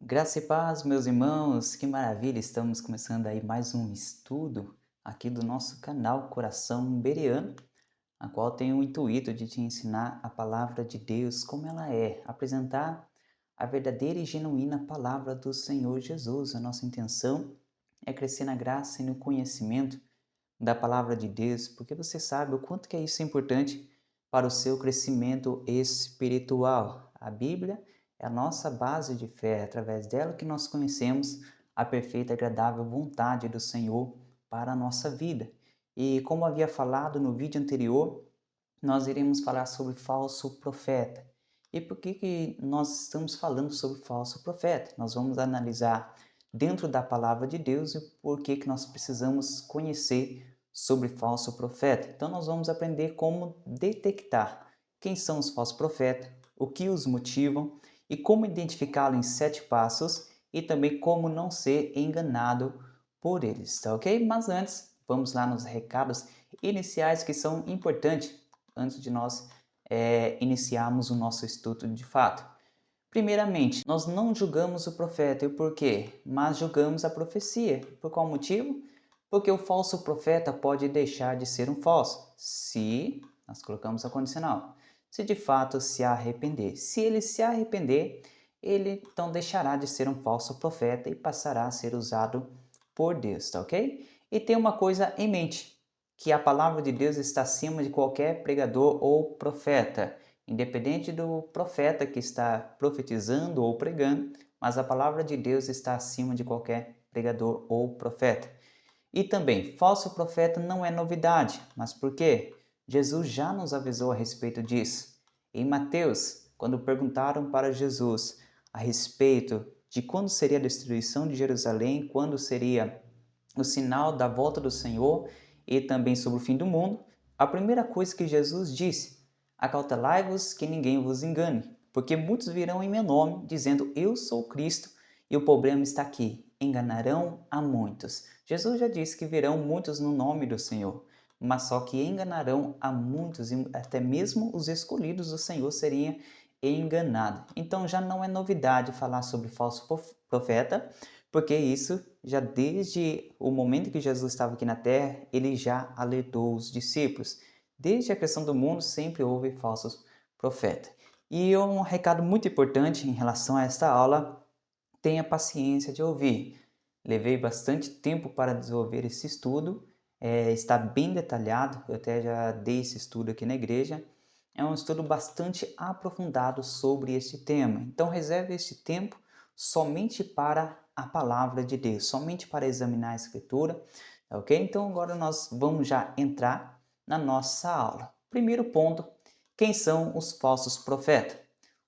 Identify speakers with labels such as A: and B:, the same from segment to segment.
A: Graça e paz, meus irmãos, que maravilha! Estamos começando aí mais um estudo aqui do nosso canal Coração Bereano, a qual tem o intuito de te ensinar a palavra de Deus como ela é, apresentar a verdadeira e genuína palavra do Senhor Jesus. A nossa intenção é crescer na graça e no conhecimento da palavra de Deus, porque você sabe o quanto que é isso importante para o seu crescimento espiritual. A Bíblia é a nossa base de fé, é através dela que nós conhecemos a perfeita e agradável vontade do Senhor para a nossa vida. E como havia falado no vídeo anterior, nós iremos falar sobre falso profeta. E por que nós estamos falando sobre falso profeta? Nós vamos analisar dentro da palavra de Deus e por que nós precisamos conhecer sobre falso profeta. Então nós vamos aprender como detectar quem são os falsos profetas, o que os motivam e como identificá-lo em 7 passos e também como não ser enganado por eles, tá ok? Mas antes, vamos lá nos recados iniciais que são importantes antes de nós iniciarmos o nosso estudo de fato. Primeiramente, nós não julgamos o profeta, e por quê? Mas julgamos a profecia. Por qual motivo? Porque o falso profeta pode deixar de ser um falso, se nós colocamos a condicional, se de fato se arrepender. Se ele se arrepender, ele então deixará de ser um falso profeta e passará a ser usado por Deus, tá ok? E tem uma coisa em mente, que a palavra de Deus está acima de qualquer pregador ou profeta, independente do profeta que está profetizando ou pregando, mas a palavra de Deus está acima de qualquer pregador ou profeta. E também, falso profeta não é novidade, mas por quê? Jesus já nos avisou a respeito disso. Em Mateus, quando perguntaram para Jesus a respeito de quando seria a destruição de Jerusalém, quando seria o sinal da volta do Senhor e também sobre o fim do mundo, a primeira coisa que Jesus disse: acautelai-vos que ninguém vos engane, porque muitos virão em meu nome, dizendo eu sou Cristo, e o problema está aqui, enganarão a muitos. Jesus já disse que virão muitos no nome do Senhor, mas só que enganarão a muitos, e até mesmo os escolhidos do Senhor seriam enganados. Então já não é novidade falar sobre falso profeta, porque isso já desde o momento que Jesus estava aqui na terra, ele já alertou os discípulos. Desde a criação do mundo sempre houve falsos profetas. E um recado muito importante em relação a esta aula: tenha paciência de ouvir. Levei bastante tempo para desenvolver esse estudo, está bem detalhado, eu até já dei esse estudo aqui na igreja. É um estudo bastante aprofundado sobre este tema, então reserve esse tempo somente para a palavra de Deus, somente para examinar a escritura, ok? Então agora nós vamos já entrar na nossa aula. Primeiro ponto: quem são os falsos profetas?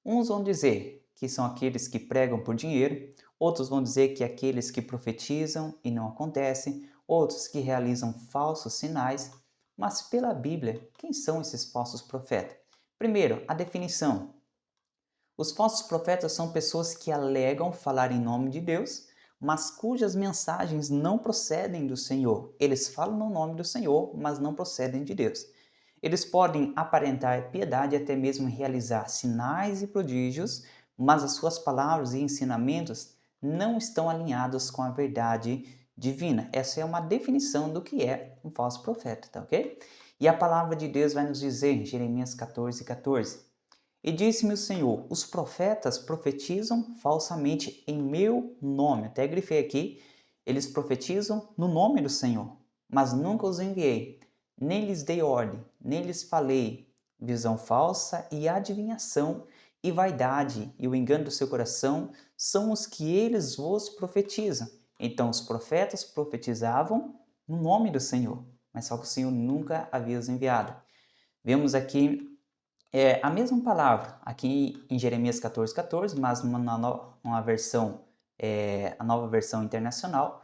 A: Uns vão dizer que são aqueles que pregam por dinheiro, outros vão dizer que aqueles que profetizam e não acontecem, outros que realizam falsos sinais. Mas pela Bíblia, quem são esses falsos profetas? Primeiro, a definição. Os falsos profetas são pessoas que alegam falar em nome de Deus, mas cujas mensagens não procedem do Senhor. Eles falam no nome do Senhor, mas não procedem de Deus. Eles podem aparentar piedade e até mesmo realizar sinais e prodígios, mas as suas palavras e ensinamentos não estão alinhados com a verdade divina. Essa é uma definição do que é um falso profeta, tá ok? E a palavra de Deus vai nos dizer em Jeremias 14:14. E disse-me o Senhor: os profetas profetizam falsamente em meu nome. Até grifei aqui, eles profetizam no nome do Senhor, mas nunca os enviei, nem lhes dei ordem, nem lhes falei. Visão falsa e adivinhação e vaidade e o engano do seu coração são os que eles vos profetizam. Então os profetas profetizavam no nome do Senhor, mas só que o Senhor nunca havia os enviado. Vemos aqui a mesma palavra aqui em Jeremias 14:14, mas uma versão, a nova versão internacional,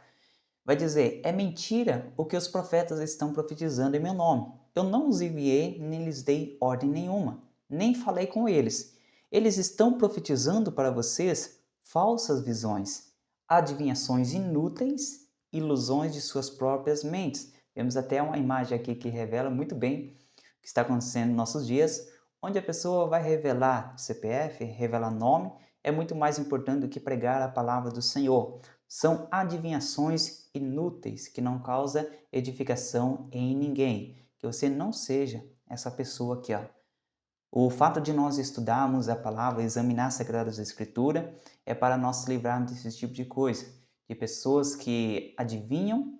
A: vai dizer: é mentira o que os profetas estão profetizando em meu nome. Eu não os enviei, nem lhes dei ordem nenhuma, nem falei com eles. Eles estão profetizando para vocês falsas visões, adivinhações inúteis, ilusões de suas próprias mentes. Temos até uma imagem aqui que revela muito bem o que está acontecendo nos nossos dias, onde a pessoa vai revelar CPF, revelar nome, é muito mais importante do que pregar a palavra do Senhor. São adivinhações inúteis que não causam edificação em ninguém. Que você não seja essa pessoa aqui, ó. O fato de nós estudarmos a palavra, examinar as Sagradas Escrituras, é para nós se livrarmos desse tipo de coisa, de pessoas que adivinham,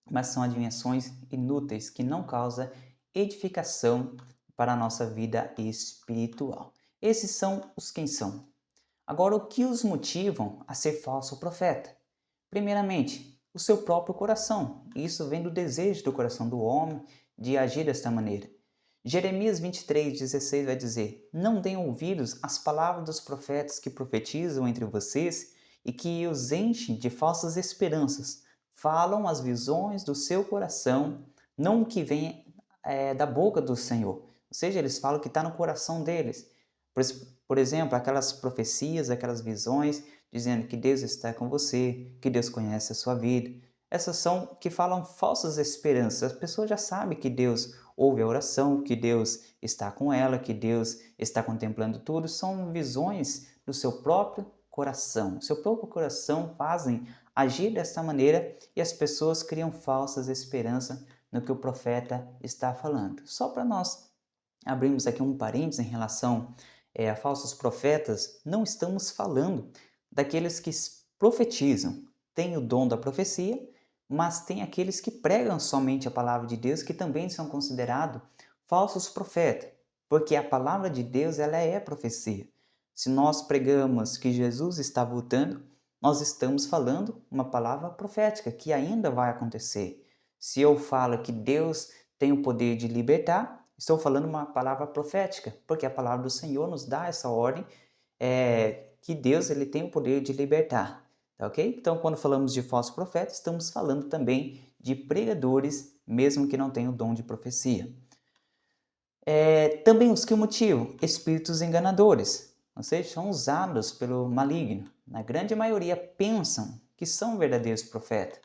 A: mas são adivinhações inúteis, que não causam edificação para a nossa vida espiritual. Esses são os quem são. Agora, o que os motivam a ser falso profeta? Primeiramente, o seu próprio coração. Isso vem do desejo do coração do homem de agir desta maneira. Jeremias 23:16 vai dizer: Não deem ouvidos às palavras dos profetas que profetizam entre vocês e que os enchem de falsas esperanças. Falam as visões do seu coração, não o que vem da boca do Senhor. Ou seja, eles falam o que está no coração deles. Por exemplo, aquelas profecias, aquelas visões, dizendo que Deus está com você, que Deus conhece a sua vida. Essas são que falam falsas esperanças. As pessoas já sabem que Deus ouve a oração, que Deus está com ela, que Deus está contemplando tudo. São visões do seu próprio coração. Seu próprio coração fazem agir dessa maneira e as pessoas criam falsas esperanças no que o profeta está falando. Só para nós abrirmos aqui um parênteses em relação a falsos profetas, não estamos falando daqueles que profetizam, têm o dom da profecia, mas tem aqueles que pregam somente a palavra de Deus, que também são considerados falsos profetas, porque a palavra de Deus ela é profecia. Se nós pregamos que Jesus está voltando, nós estamos falando uma palavra profética que ainda vai acontecer. Se eu falo que Deus tem o poder de libertar, estou falando uma palavra profética, porque a palavra do Senhor nos dá essa ordem, que Deus ele tem o poder de libertar, tá ok? Então, quando falamos de falsos profetas, estamos falando também de pregadores, mesmo que não tenham o dom de profecia. Também os que o motivam, espíritos enganadores, ou seja, são usados pelo maligno. Na grande maioria pensam que são verdadeiros profetas,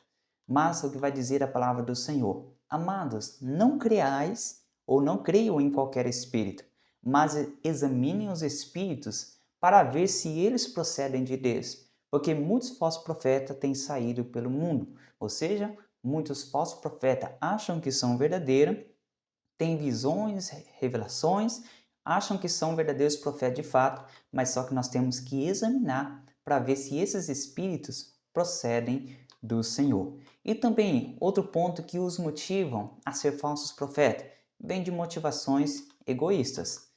A: mas o que vai dizer a palavra do Senhor? Amados, não creais ou não creiam em qualquer espírito, mas examinem os espíritos para ver se eles procedem de Deus, porque muitos falsos profetas têm saído pelo mundo, ou seja, muitos falsos profetas acham que são verdadeiros, têm visões, revelações, acham que são verdadeiros profetas de fato, mas só que nós temos que examinar para ver se esses espíritos procedem do Senhor. E também outro ponto que os motivam a ser falsos profetas, vem de motivações egoístas.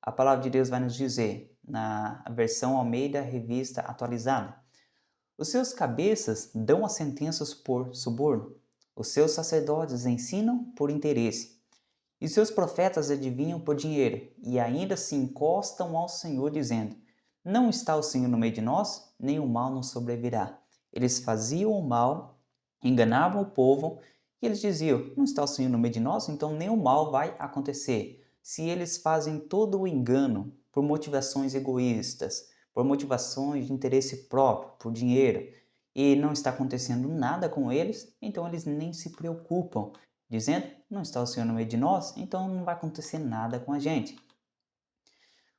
A: A palavra de Deus vai nos dizer, na versão Almeida Revista Atualizada: os seus cabeças dão as sentenças por suborno, os seus sacerdotes ensinam por interesse, e seus profetas adivinham por dinheiro, e ainda se encostam ao Senhor, dizendo: não está o Senhor no meio de nós, nem o mal nos sobrevirá. Eles faziam o mal, enganavam o povo, e eles diziam: não está o Senhor no meio de nós, então nem o mal vai acontecer. Se eles fazem todo o engano por motivações egoístas, por motivações de interesse próprio, por dinheiro, e não está acontecendo nada com eles, então eles nem se preocupam, dizendo: não está o Senhor no meio de nós, então não vai acontecer nada com a gente.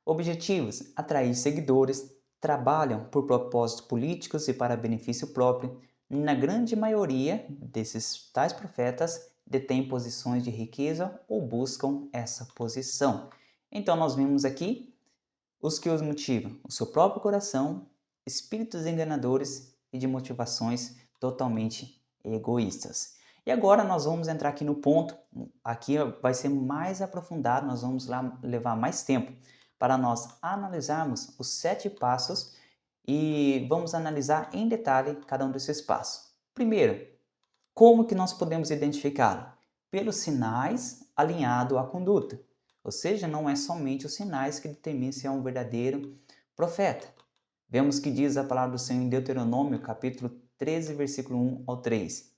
A: Objetivos: atrair seguidores, trabalham por propósitos políticos e para benefício próprio. Na grande maioria desses tais profetas detêm posições de riqueza ou buscam essa posição. Então nós vimos aqui os que os motivam: o seu próprio coração, espíritos enganadores e de motivações totalmente egoístas. E agora nós vamos entrar aqui no ponto, aqui vai ser mais aprofundado, nós vamos lá levar mais tempo para nós analisarmos os 7 passos e vamos analisar em detalhe cada um desses passos. Primeiro, como que nós podemos identificá-lo? Pelos sinais alinhados à conduta. Ou seja, não é somente os sinais que determinam se é um verdadeiro profeta. Vemos que diz a palavra do Senhor em Deuteronômio, capítulo 13, versículo 1 ao 3.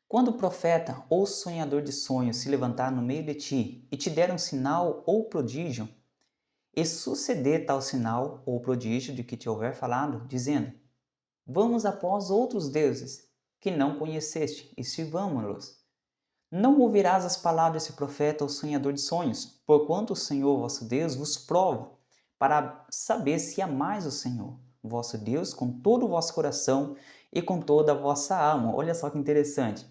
A: Quando o profeta ou sonhador de sonhos se levantar no meio de ti e te der um sinal ou prodígio, e suceder tal sinal ou prodígio de que te houver falado, dizendo: vamos após outros deuses que não conheceste e sirvamo-los. Não ouvirás as palavras desse profeta ou sonhador de sonhos, porquanto o Senhor vosso Deus vos prova, para saber se amais o Senhor, vosso Deus, com todo o vosso coração e com toda a vossa alma. Olha só que interessante.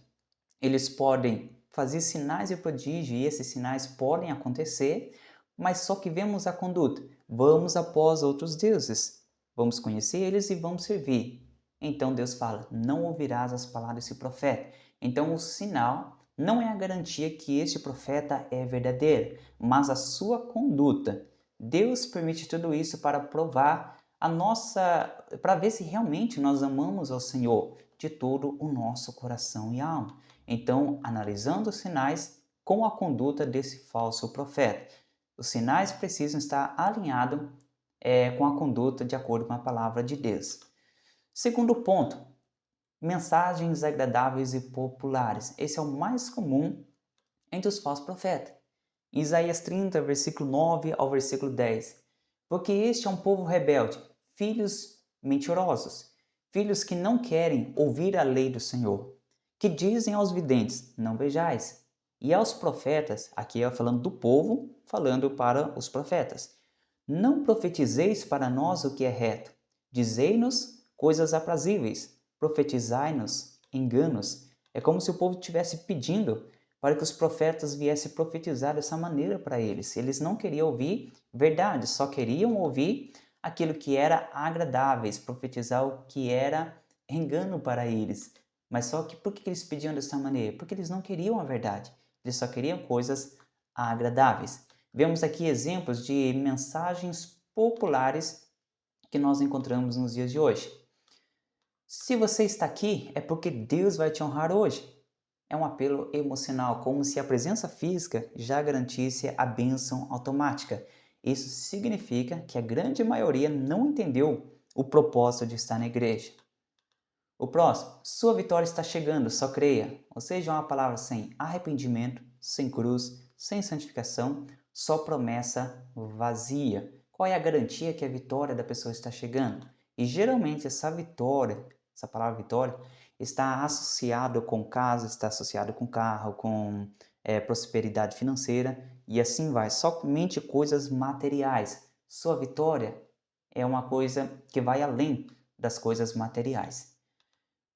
A: Eles podem fazer sinais e prodígios e esses sinais podem acontecer, mas só que vemos a conduta. Vamos após outros deuses, vamos conhecer eles e vamos servir. Então Deus fala: não ouvirás as palavras desse profeta. Então o sinal não é a garantia que este profeta é verdadeiro, mas a sua conduta. Deus permite tudo isso para provar a nossa, para ver se realmente nós amamos ao Senhor de todo o nosso coração e alma. Então, analisando os sinais com a conduta desse falso profeta. Os sinais precisam estar alinhados com a conduta de acordo com a palavra de Deus. Segundo ponto, mensagens agradáveis e populares. Esse é o mais comum entre os falsos profetas. Isaías 30, versículo 9 ao versículo 10. Porque este é um povo rebelde, filhos mentirosos, filhos que não querem ouvir a lei do Senhor, que dizem aos videntes: não vejais, e aos profetas, aqui é falando do povo, falando para os profetas: não profetizeis para nós o que é reto, dizei-nos coisas aprazíveis, profetizai-nos enganos. É como se o povo estivesse pedindo para que os profetas viessem profetizar dessa maneira para eles. Eles não queriam ouvir verdade, só queriam ouvir aquilo que era agradáveis, profetizar o que era engano para eles. Mas só que por que eles pediam dessa maneira? Porque eles não queriam a verdade, eles só queriam coisas agradáveis. Vemos aqui exemplos de mensagens populares que nós encontramos nos dias de hoje. Se você está aqui, é porque Deus vai te honrar hoje. É um apelo emocional, como se a presença física já garantisse a bênção automática. Isso significa que a grande maioria não entendeu o propósito de estar na igreja. O próximo, sua vitória está chegando, só creia. Ou seja, uma palavra sem arrependimento, sem cruz, sem santificação, só promessa vazia. Qual é a garantia que a vitória da pessoa está chegando? E geralmente essa vitória, essa palavra vitória, está associado com casa, está associado com carro, com prosperidade financeira e assim vai. Somente coisas materiais. Sua vitória é uma coisa que vai além das coisas materiais.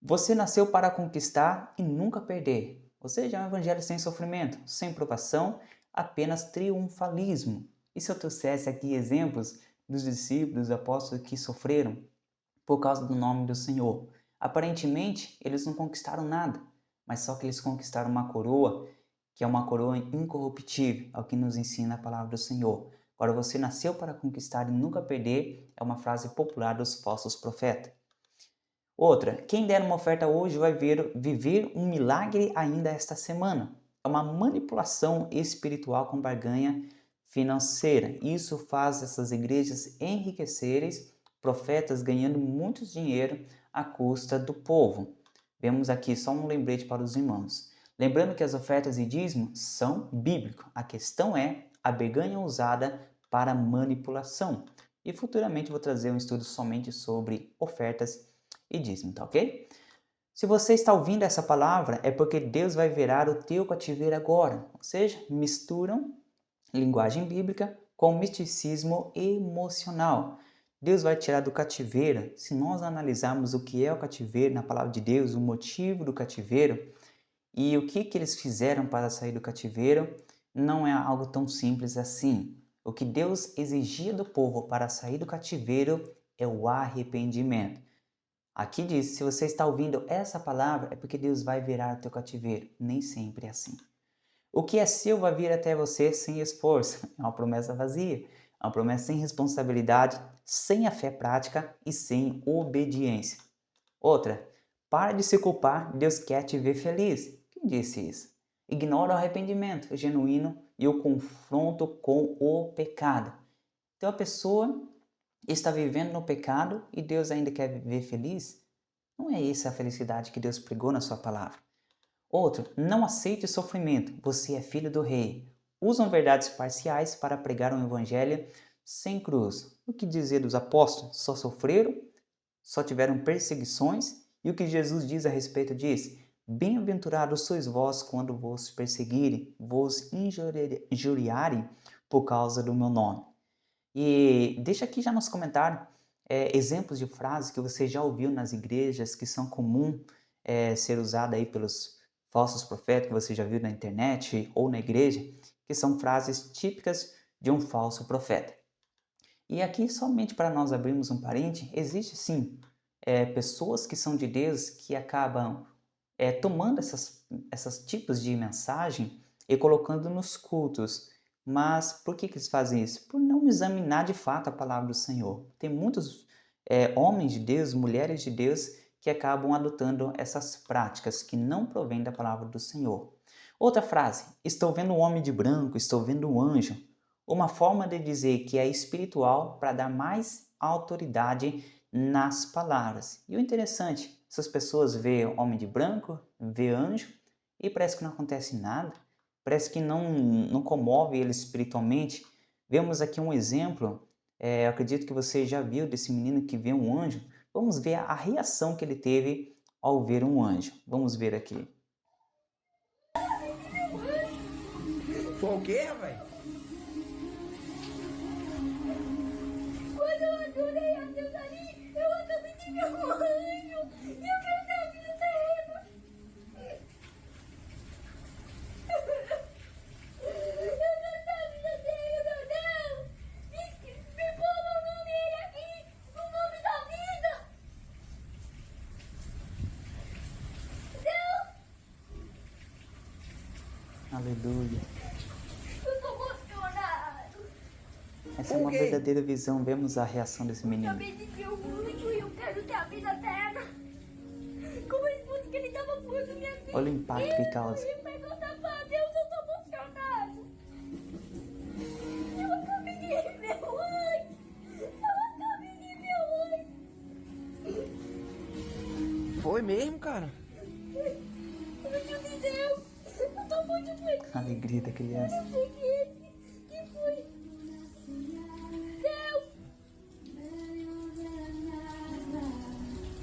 A: Você nasceu para conquistar e nunca perder. Ou seja, é um evangelho sem sofrimento, sem provação, apenas triunfalismo. E se eu trouxesse aqui exemplos dos discípulos, dos apóstolos que sofreram por causa do nome do Senhor? Aparentemente, eles não conquistaram nada, mas só que eles conquistaram uma coroa, que é uma coroa incorruptível, é o que nos ensina a palavra do Senhor. Agora, você nasceu para conquistar e nunca perder, é uma frase popular dos falsos profetas. Outra, quem der uma oferta hoje vai viver um milagre ainda esta semana. É uma manipulação espiritual com barganha financeira. Isso faz essas igrejas enriquecerem, profetas ganhando muito dinheiro à custa do povo. Vemos aqui só um lembrete para os irmãos. Lembrando que as ofertas e dízimo são bíblicos. A questão é a barganha usada para manipulação. E futuramente vou trazer um estudo somente sobre ofertas e dízimo, tá ok? Se você está ouvindo essa palavra, é porque Deus vai virar o teu cativeiro agora. Ou seja, misturam linguagem bíblica com misticismo emocional. Deus vai tirar do cativeiro. Se nós analisarmos o que é o cativeiro na palavra de Deus, o motivo do cativeiro e o que eles fizeram para sair do cativeiro, não é algo tão simples assim. O que Deus exigia do povo para sair do cativeiro é o arrependimento. Aqui diz, se você está ouvindo essa palavra, é porque Deus vai virar o teu cativeiro. Nem sempre é assim. O que é seu vai vir até você sem esforço. É uma promessa vazia. É uma promessa sem responsabilidade, sem a fé prática e sem obediência. Outra, para de se culpar, Deus quer te ver feliz. Quem disse isso? Ignora o arrependimento genuíno e o confronto com o pecado. Então a pessoa está vivendo no pecado e Deus ainda quer viver feliz? Não é essa a felicidade que Deus pregou na sua palavra. Outro, não aceite sofrimento, você é filho do rei. Usam verdades parciais para pregar um evangelho sem cruz. O que dizer dos apóstolos? Só sofreram? Só tiveram perseguições? E o que Jesus diz a respeito disso? Bem-aventurados sois vós quando vos perseguirem, vos injuriarem por causa do meu nome. E deixa aqui já nos comentários exemplos de frases que você já ouviu nas igrejas que são comum ser usada aí pelos falsos profetas que você já viu na internet ou na igreja, que são frases típicas de um falso profeta. E aqui, somente para nós abrirmos um parênteses, existe sim pessoas que são de Deus que acabam tomando essas tipos de mensagem e colocando nos cultos. Mas por que eles fazem isso? Por não examinar de fato a palavra do Senhor. Tem muitos homens de Deus, mulheres de Deus, que acabam adotando essas práticas que não provêm da palavra do Senhor. Outra frase: estou vendo um homem de branco, estou vendo um anjo. Uma forma de dizer que é espiritual para dar mais autoridade nas palavras. E o interessante, essas pessoas vê homem de branco, vê anjo e parece que não acontece nada, parece que não comove ele espiritualmente. Vemos aqui um exemplo, eu acredito que você já viu desse menino que vê um anjo. Vamos ver a reação que ele teve ao ver um anjo. Vamos ver aqui.
B: Foi o quê, velho?
C: Quando eu adorei a Deus ali, eu acabei de ver um anjo. E eu quero ter a vida terrena. Eu quero ter a vida terrena, meu Deus. Me põe o nome ele aqui, o nome da vida. Deus,
A: Aleluia.
C: eu tô emocionado.
A: Essa é uma verdadeira visão. Vemos a reação desse
C: Eu
A: menino.
C: acabei de ver um anjo e eu quero ter a vida terrena. Como ele fosse que ele tava pondo minha vida.
A: Olha o impacto que causa.
C: Eu perguntar pra Deus, eu tô emocionado. Eu acabei de ver o anjo. Eu acabei de ver o anjo.
B: Foi mesmo, cara?
C: Meu Deus de Deus. Eu tô muito feliz.
A: A alegria da criança.
C: Eu sei que foi. Deus.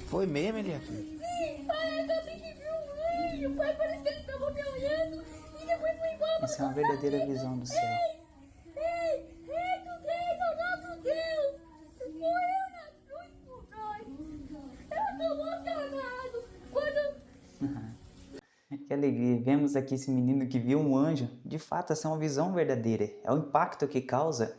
B: Foi mesmo, Elias?
C: Sim, pai, eu acabei de ver um anjo. Pai, parece que ele tava me olhando e depois foi embora.
A: Essa é uma verdadeira visão do céu.
C: Ei, tu crês ao nosso Deus. Morreu na cruz por nós. Eu tô emocionado. Quando
A: Que alegria! Vemos aqui esse menino que viu um anjo. De fato, essa é uma visão verdadeira. É o impacto que causa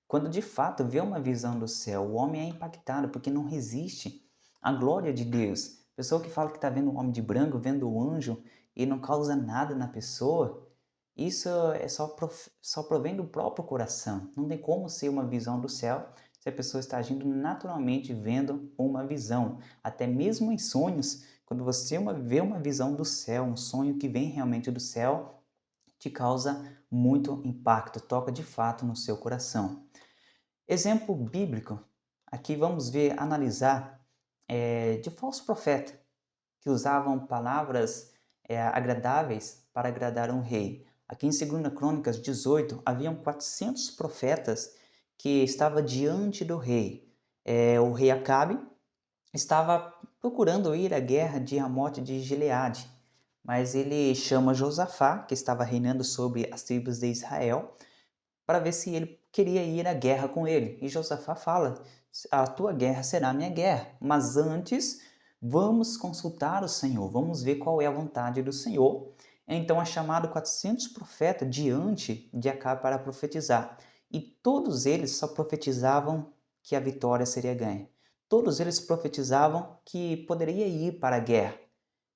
A: quando de fato vê uma visão do céu. O homem é impactado porque não resiste à glória de Deus. Pessoa que fala que está vendo um homem de branco, vendo o anjo e não causa nada na pessoa, isso é só provém do próprio coração. Não tem como ser uma visão do céu se a pessoa está agindo naturalmente vendo uma visão. Até mesmo em sonhos, quando você vê uma visão do céu, um sonho que vem realmente do céu, te causa muito impacto, toca de fato no seu coração. Exemplo bíblico, aqui vamos ver, analisar de falso profeta, que usavam palavras agradáveis para agradar um rei. Aqui em 2 Crônicas 18, haviam 400 profetas que estavam diante do rei. O rei Acabe estava procurando ir à guerra de Ramote de Gileade, mas ele chama Josafá, que estava reinando sobre as tribos de Israel, para ver se ele queria ir à guerra com ele. E Josafá fala: a tua guerra será a minha guerra, mas antes vamos consultar o Senhor, vamos ver qual é a vontade do Senhor. Então é chamado 400 profetas diante de Acabe para profetizar. E todos eles só profetizavam que a vitória seria ganha. Todos eles profetizavam que poderia ir para a guerra.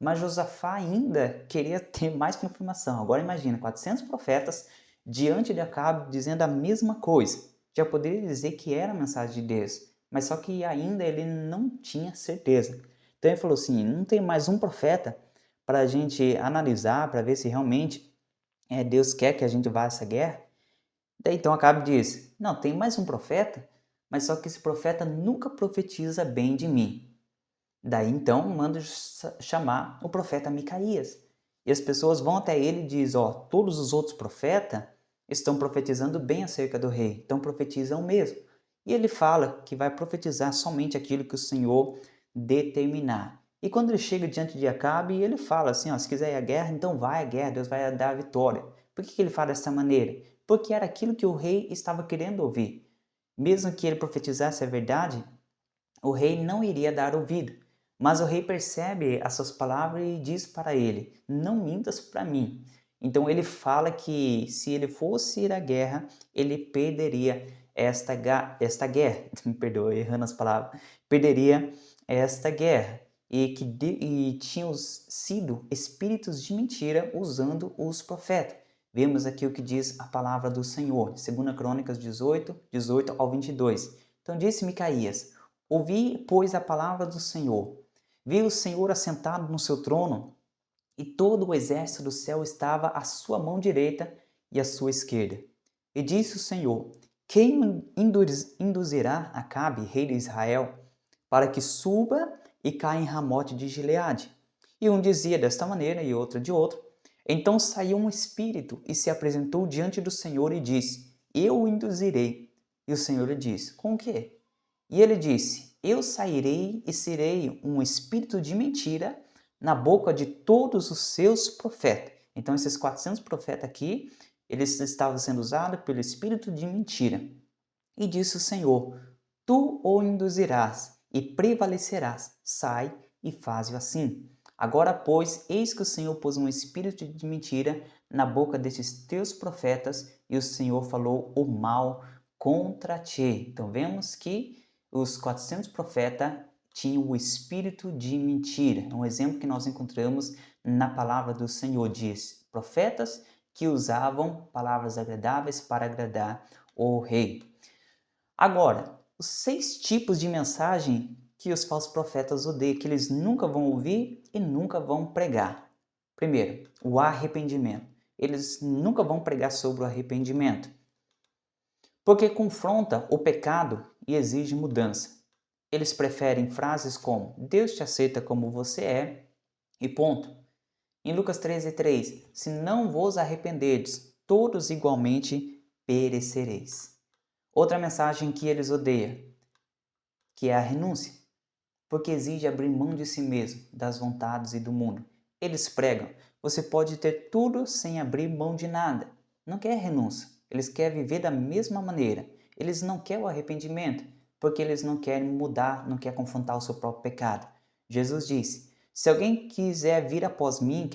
A: Mas Josafá ainda queria ter mais confirmação. Agora imagina, 400 profetas diante de Acabe dizendo a mesma coisa. Já poderia dizer que era a mensagem de Deus, mas só que ainda ele não tinha certeza. Então ele falou assim, não tem mais um profeta para a gente analisar, para ver se realmente Deus quer que a gente vá a essa guerra? Daí então Acabe diz, não, tem mais um profeta, mas só que esse profeta nunca profetiza bem de mim. Daí então manda chamar o profeta Micaías. E as pessoas vão até ele e dizem, todos os outros profetas estão profetizando bem acerca do rei, então profetizam mesmo. E ele fala que vai profetizar somente aquilo que o Senhor determinar. E quando ele chega diante de Acabe, ele fala assim, se quiser ir à guerra, então vai à guerra, Deus vai dar a vitória. Por que ele fala dessa maneira? Porque era aquilo que o rei estava querendo ouvir. Mesmo que ele profetizasse a verdade, o rei não iria dar ouvido. Mas o rei percebe as suas palavras e diz para ele: não mintas para mim. Então ele fala que se ele fosse ir à guerra, ele perderia esta guerra. Me perdoe, errando as palavras. Perderia esta guerra. E tinham sido espíritos de mentira usando os profetas. Vemos aqui o que diz a palavra do Senhor, 2 Crônicas 18 ao 22. Então disse Micaías: ouvi, pois, a palavra do Senhor. Vi o Senhor assentado no seu trono, e todo o exército do céu estava à sua mão direita e à sua esquerda. E disse o Senhor: quem induzirá Acabe, rei de Israel, para que suba e caia em Ramote de Gileade? E um dizia desta maneira e outro de outra. Então saiu um espírito e se apresentou diante do Senhor e disse: eu o induzirei. E o Senhor lhe disse: com o quê? E ele disse: eu sairei e serei um espírito de mentira na boca de todos os seus profetas. Então esses 400 profetas aqui, eles estavam sendo usados pelo espírito de mentira. E disse o Senhor: tu o induzirás e prevalecerás. Sai e faze-o assim. Agora, pois, eis que o Senhor pôs um espírito de mentira na boca desses teus profetas, e o Senhor falou o mal contra ti. Então vemos que os 400 profetas tinham o espírito de mentira. É um exemplo que nós encontramos na palavra do Senhor. Diz: profetas que usavam palavras agradáveis para agradar o rei. Agora, os 6 tipos de mensagem que os falsos profetas odeiam, que eles nunca vão ouvir e nunca vão pregar. Primeiro, o arrependimento. Eles nunca vão pregar sobre o arrependimento, porque confronta o pecado e exige mudança. Eles preferem frases como: Deus te aceita como você é e ponto. Em Lucas 13:3, se não vos arrependerdes, todos igualmente perecereis. Outra mensagem que eles odeiam, que é a renúncia, porque exige abrir mão de si mesmo, das vontades e do mundo. Eles pregam: você pode ter tudo sem abrir mão de nada. Não quer renúncia, eles querem viver da mesma maneira. Eles não querem o arrependimento, porque eles não querem mudar, não querem confrontar o seu próprio pecado. Jesus disse: se alguém quiser vir após mim,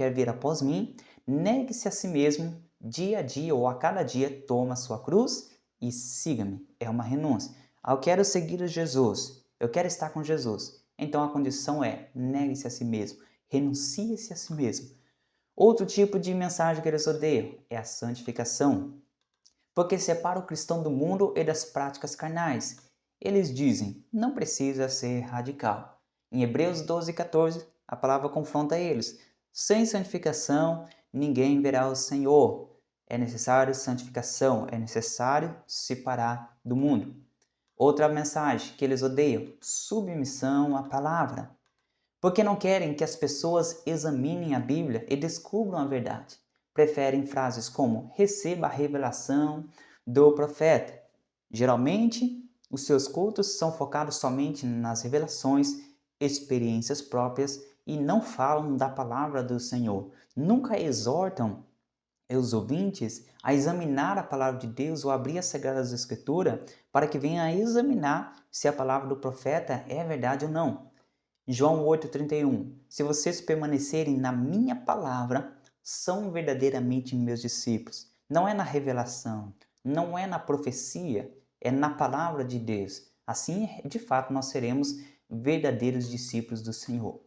A: negue-se a si mesmo, dia a dia ou a cada dia, toma a sua cruz e siga-me. É uma renúncia. Eu quero seguir Jesus, eu quero estar com Jesus. Então a condição é: negue-se a si mesmo, renuncie-se a si mesmo. Outro tipo de mensagem que eles odeiam é a santificação, porque separa o cristão do mundo e das práticas carnais. Eles dizem: não precisa ser radical. Em Hebreus 12:14, a palavra confronta eles: sem santificação ninguém verá o Senhor. É necessário santificação, é necessário se separar do mundo. Outra mensagem que eles odeiam: submissão à palavra, porque não querem que as pessoas examinem a Bíblia e descubram a verdade. Preferem frases como: receba a revelação do profeta. Geralmente, os seus cultos são focados somente nas revelações, experiências próprias e não falam da palavra do Senhor. Nunca exortam os ouvintes a examinar a palavra de Deus ou abrir as Sagradas Escrituras para que venham a examinar se a palavra do profeta é verdade ou não. João 8:31. Se vocês permanecerem na minha palavra, são verdadeiramente meus discípulos. Não é na revelação, não é na profecia, é na palavra de Deus. Assim, de fato, nós seremos verdadeiros discípulos do Senhor.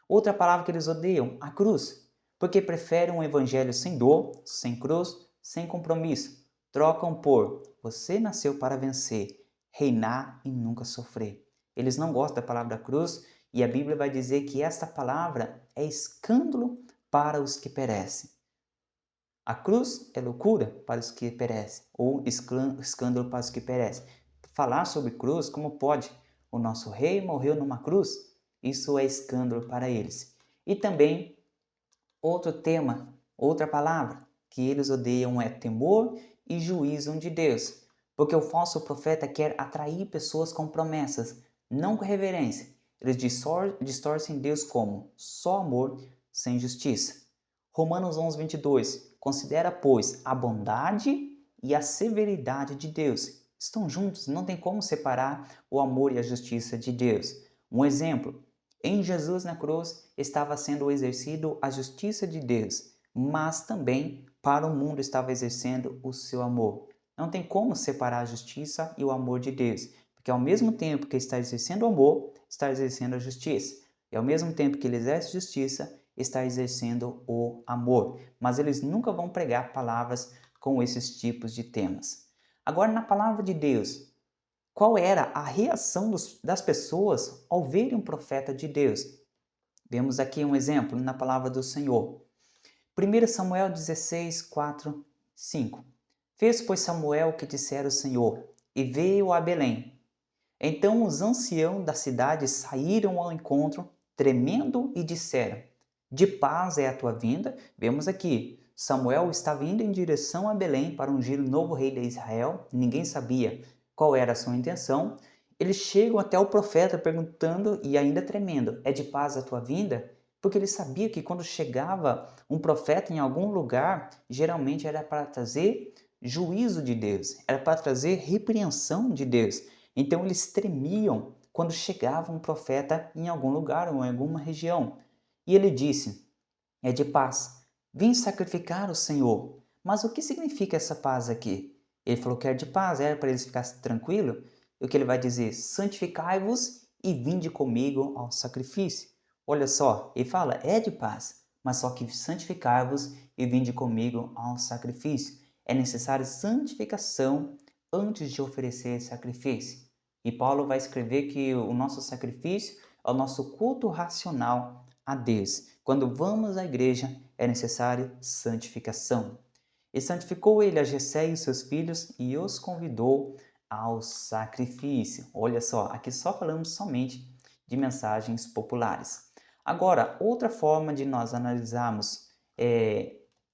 A: Outra palavra que eles odeiam: a cruz, porque preferem um evangelho sem dor, sem cruz, sem compromisso. Trocam por: você nasceu para vencer, reinar e nunca sofrer. Eles não gostam da palavra cruz, e a Bíblia vai dizer que esta palavra é escândalo para os que perecem. A cruz é loucura para os que perecem, ou escândalo para os que perecem. Falar sobre cruz, como pode? O nosso rei morreu numa cruz? Isso é escândalo para eles. E também, outro tema, outra palavra que eles odeiam é temor e juízo de Deus. Porque o falso profeta quer atrair pessoas com promessas, não com reverência. Eles distorcem Deus como só amor, sem justiça. Romanos 11:22. Considera, pois, a bondade e a severidade de Deus. estão juntos, não tem como separar o amor e a justiça de Deus. Um exemplo, em Jesus na cruz estava sendo exercido a justiça de Deus, mas também para o mundo estava exercendo o seu amor. Não tem como separar a justiça e o amor de Deus, porque ao mesmo tempo que está exercendo o amor, está exercendo a justiça. E ao mesmo tempo que ele exerce justiça, está exercendo o amor. Mas eles nunca vão pregar palavras com esses tipos de temas. Agora, na palavra de Deus, qual era a reação das pessoas ao verem um profeta de Deus? Vemos aqui um exemplo na palavra do Senhor. 1 Samuel 16, 4, 5. Fez, pois, Samuel o que dissera o Senhor, e veio a Belém. Então os anciãos da cidade saíram ao encontro, tremendo, e disseram: de paz é a tua vinda. Vemos aqui, Samuel estava indo em direção a Belém para ungir o novo rei de Israel. Ninguém sabia qual era a sua intenção. Eles chegam até o profeta perguntando e ainda tremendo: é de paz a tua vinda? Porque ele sabia que quando chegava um profeta em algum lugar, geralmente era para trazer juízo de Deus, era para trazer repreensão de Deus. Então eles tremiam quando chegava um profeta em algum lugar ou em alguma região. E ele disse: é de paz, vim sacrificar o Senhor. Mas o que significa essa paz aqui? Ele falou que era de paz, era para eles ficarem tranquilos. E o que ele vai dizer? Santificai-vos e vinde comigo ao sacrifício. Olha só, ele fala, é de paz, mas só que santificai-vos e vinde comigo ao sacrifício. É necessário santificação antes de oferecer sacrifício. E Paulo vai escrever que o nosso sacrifício é o nosso culto racional a Deus. Quando vamos à igreja, é necessário santificação. E santificou ele a Jessé e os seus filhos e os convidou ao sacrifício. Olha só, aqui só falamos somente de mensagens populares. Agora, outra forma de nós analisarmos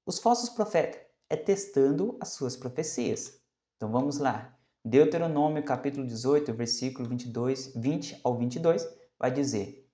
A: os falsos profetas é testando as suas profecias. Então vamos lá. Deuteronômio capítulo 18, versículo 20 ao 22, vai dizer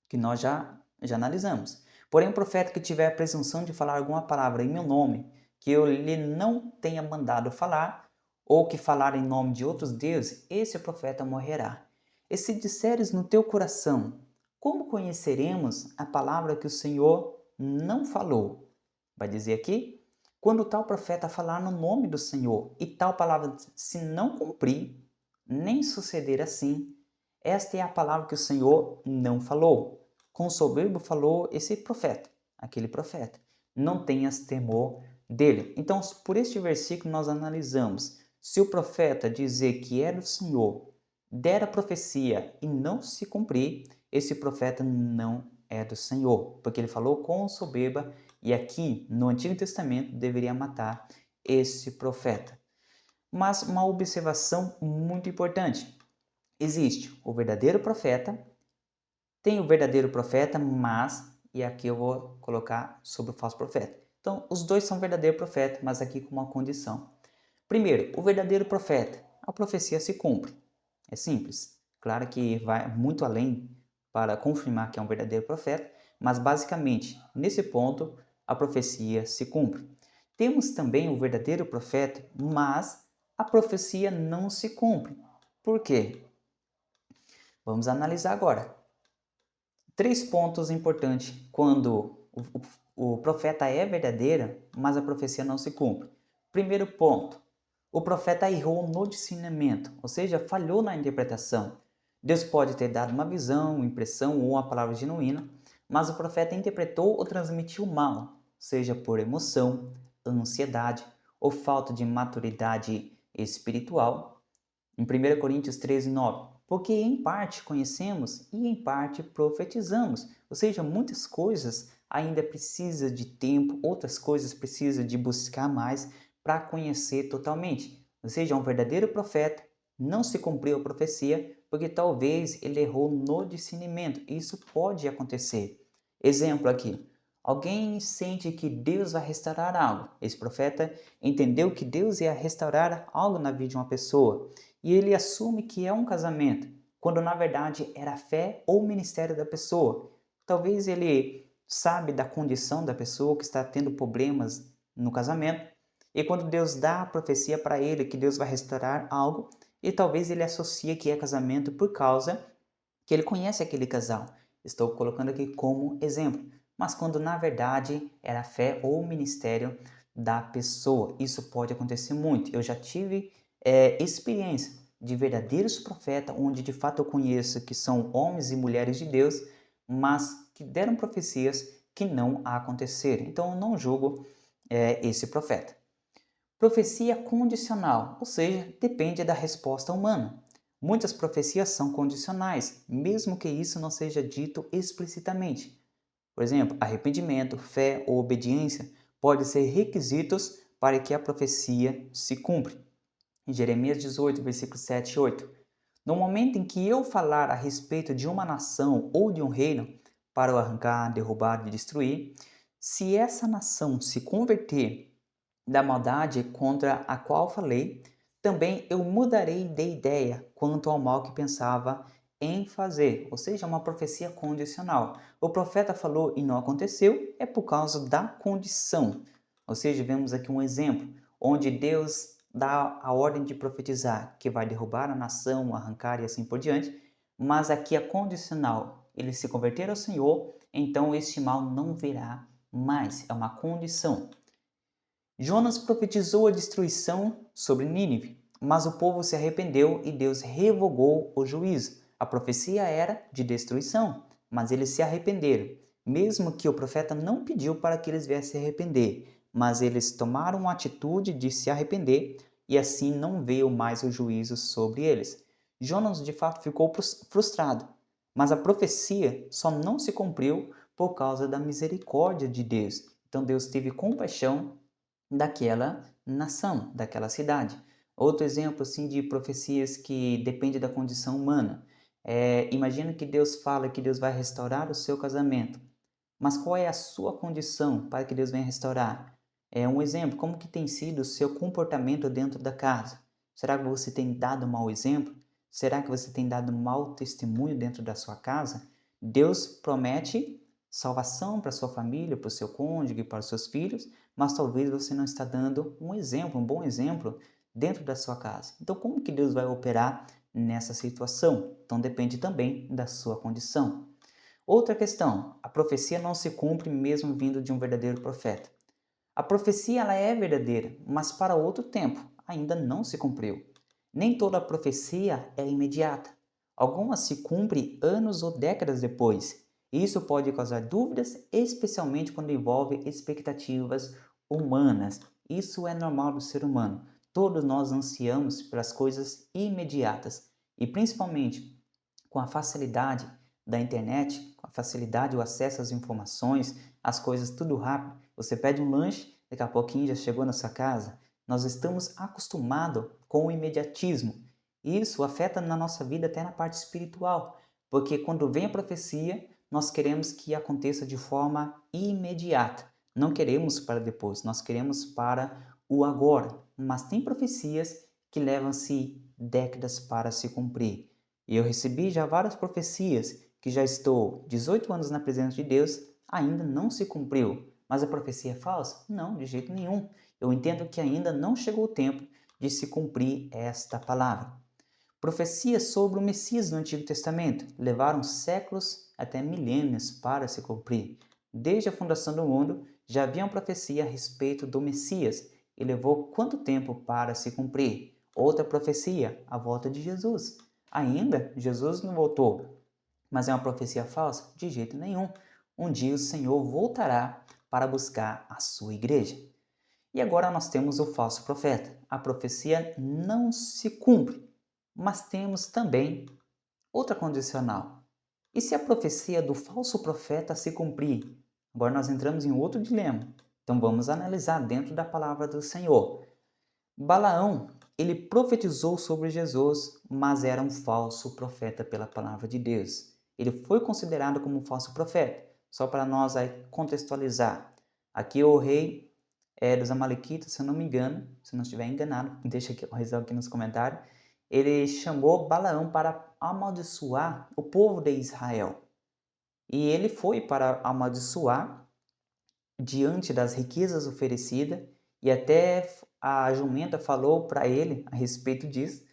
A: que nós já analisamos. Porém, o profeta que tiver a presunção de falar alguma palavra em meu nome, que eu lhe não tenha mandado falar, ou que falar em nome de outros deuses, esse profeta morrerá. E se disseres no teu coração, como conheceremos a palavra que o Senhor não falou? Vai dizer aqui, quando tal profeta falar no nome do Senhor, e tal palavra se não cumprir, nem suceder assim, esta é a palavra que o Senhor não falou. Com soberbo falou esse profeta, aquele profeta. Não tenhas temor dele. Então, por este versículo, nós analisamos. Se o profeta dizer que é do Senhor, der a profecia e não se cumprir, esse profeta não é do Senhor, porque ele falou com soberba e aqui no Antigo Testamento deveria matar esse profeta. Mas uma observação muito importante. Existe o verdadeiro profeta, tem o verdadeiro profeta, mas, e aqui eu vou colocar sobre o falso profeta. Então, os dois são verdadeiro profeta, mas aqui com uma condição. Primeiro, o verdadeiro profeta, a profecia se cumpre. É simples. Claro que vai muito além para confirmar que é um verdadeiro profeta, mas basicamente, nesse ponto, a profecia se cumpre. Temos também o verdadeiro profeta, mas a profecia não se cumpre. Por quê? Vamos analisar agora. 3 pontos importantes quando o profeta é verdadeiro, mas a profecia não se cumpre. Primeiro ponto, o profeta errou no discernimento, ou seja, falhou na interpretação. Deus pode ter dado uma visão, uma impressão ou uma palavra genuína, mas o profeta interpretou ou transmitiu mal, seja por emoção, ansiedade ou falta de maturidade espiritual. Em 1 Coríntios 13, 9, porque em parte conhecemos e em parte profetizamos, ou seja, muitas coisas ainda precisa de tempo, outras coisas precisa de buscar mais para conhecer totalmente. Ou seja, um verdadeiro profeta não se cumpriu a profecia porque talvez ele errou no discernimento. Isso pode acontecer. Exemplo aqui. Alguém sente que Deus vai restaurar algo. Esse profeta entendeu que Deus ia restaurar algo na vida de uma pessoa. E ele assume que é um casamento, quando na verdade era a fé ou o ministério da pessoa. Talvez ele sabe da condição da pessoa que está tendo problemas no casamento E quando Deus dá a profecia para ele que Deus vai restaurar algo, e talvez ele associe que é casamento por causa que ele conhece aquele casal. Estou colocando aqui como exemplo, mas quando na verdade era a fé ou o ministério da pessoa. Isso pode acontecer muito. Eu já tive experiência de verdadeiros profetas, onde de fato eu conheço que são homens e mulheres de Deus, mas que deram profecias que não aconteceram. Então eu não julgo esse profeta. Profecia condicional, ou seja, depende da resposta humana. Muitas profecias são condicionais, mesmo que isso não seja dito explicitamente. Por exemplo, arrependimento, fé ou obediência podem ser requisitos para que a profecia se cumpra. Em Jeremias 18, versículos 7 e 8. No momento em que eu falar a respeito de uma nação ou de um reino para o arrancar, derrubar e destruir, se essa nação se converter da maldade contra a qual falei, também eu mudarei de ideia quanto ao mal que pensava em fazer. Ou seja, uma profecia condicional. O profeta falou e não aconteceu, é por causa da condição. Ou seja, vemos aqui um exemplo onde Deus dá a ordem de profetizar que vai derrubar a nação, arrancar e assim por diante, mas aqui é condicional. Ele se converter ao Senhor, então este mal não virá mais. É uma condição. Jonas profetizou a destruição sobre Nínive, mas o povo se arrependeu e Deus revogou o juízo. A profecia era de destruição, mas eles se arrependeram, mesmo que o profeta não pediu para que eles viessem se arrepender, mas eles tomaram a atitude de se arrepender e assim não veio mais o juízo sobre eles. Jonas de fato ficou frustrado, mas a profecia só não se cumpriu por causa da misericórdia de Deus. Então Deus teve compaixão daquela nação, daquela cidade. Outro exemplo assim de profecias que depende da condição humana. Imagina que Deus fala que Deus vai restaurar o seu casamento, mas qual é a sua condição para que Deus venha restaurar? Um exemplo, como que tem sido o seu comportamento dentro da casa? Será que você tem dado mau exemplo? Será que você tem dado mau testemunho dentro da sua casa? Deus promete salvação para sua família, para o seu cônjuge, para os seus filhos, mas talvez você não está dando um exemplo, um bom exemplo dentro da sua casa. Então, como que Deus vai operar nessa situação? Então, depende também da sua condição. Outra questão, a profecia não se cumpre mesmo vindo de um verdadeiro profeta. A profecia ela é verdadeira, mas para outro tempo, ainda não se cumpriu. Nem toda profecia é imediata. Algumas se cumprem anos ou décadas depois. Isso pode causar dúvidas, especialmente quando envolve expectativas humanas. Isso é normal do ser humano. Todos nós ansiamos pelas coisas imediatas e principalmente com a facilidade da internet, com a facilidade o acesso às informações, as coisas tudo rápido. Você pede um lanche, daqui a pouquinho já chegou na sua casa. Nós estamos acostumados com o imediatismo. Isso afeta na nossa vida até na parte espiritual, porque quando vem a profecia, nós queremos que aconteça de forma imediata. Não queremos para depois, nós queremos para o agora. Mas tem profecias que levam-se décadas para se cumprir. E eu recebi já várias profecias que já estou 18 anos na presença de Deus, ainda não se cumpriu. Mas a profecia é falsa? Não, de jeito nenhum. Eu entendo que ainda não chegou o tempo de se cumprir esta palavra. Profecias sobre o Messias no Antigo Testamento levaram séculos até milênios para se cumprir. Desde a fundação do mundo, já havia uma profecia a respeito do Messias e levou quanto tempo para se cumprir? Outra profecia, a volta de Jesus. Ainda, Jesus não voltou, mas é uma profecia falsa? De jeito nenhum. Um dia o Senhor voltará para buscar a sua igreja. E agora nós temos o falso profeta. A profecia não se cumpre, mas temos também outra condicional. E se a profecia do falso profeta se cumprir? Agora nós entramos em outro dilema. Então vamos analisar dentro da palavra do Senhor. Balaão, ele profetizou sobre Jesus, mas era um falso profeta pela palavra de Deus. Ele foi considerado como um falso profeta. Só para nós aí contextualizar. Aqui o rei dos Amalequitas, se eu não me engano, se não estiver enganado, deixa aqui, aqui nos comentários, ele chamou Balaão para amaldiçoar o povo de Israel. E ele foi para amaldiçoar diante das riquezas oferecidas E até a jumenta falou para ele a respeito disso.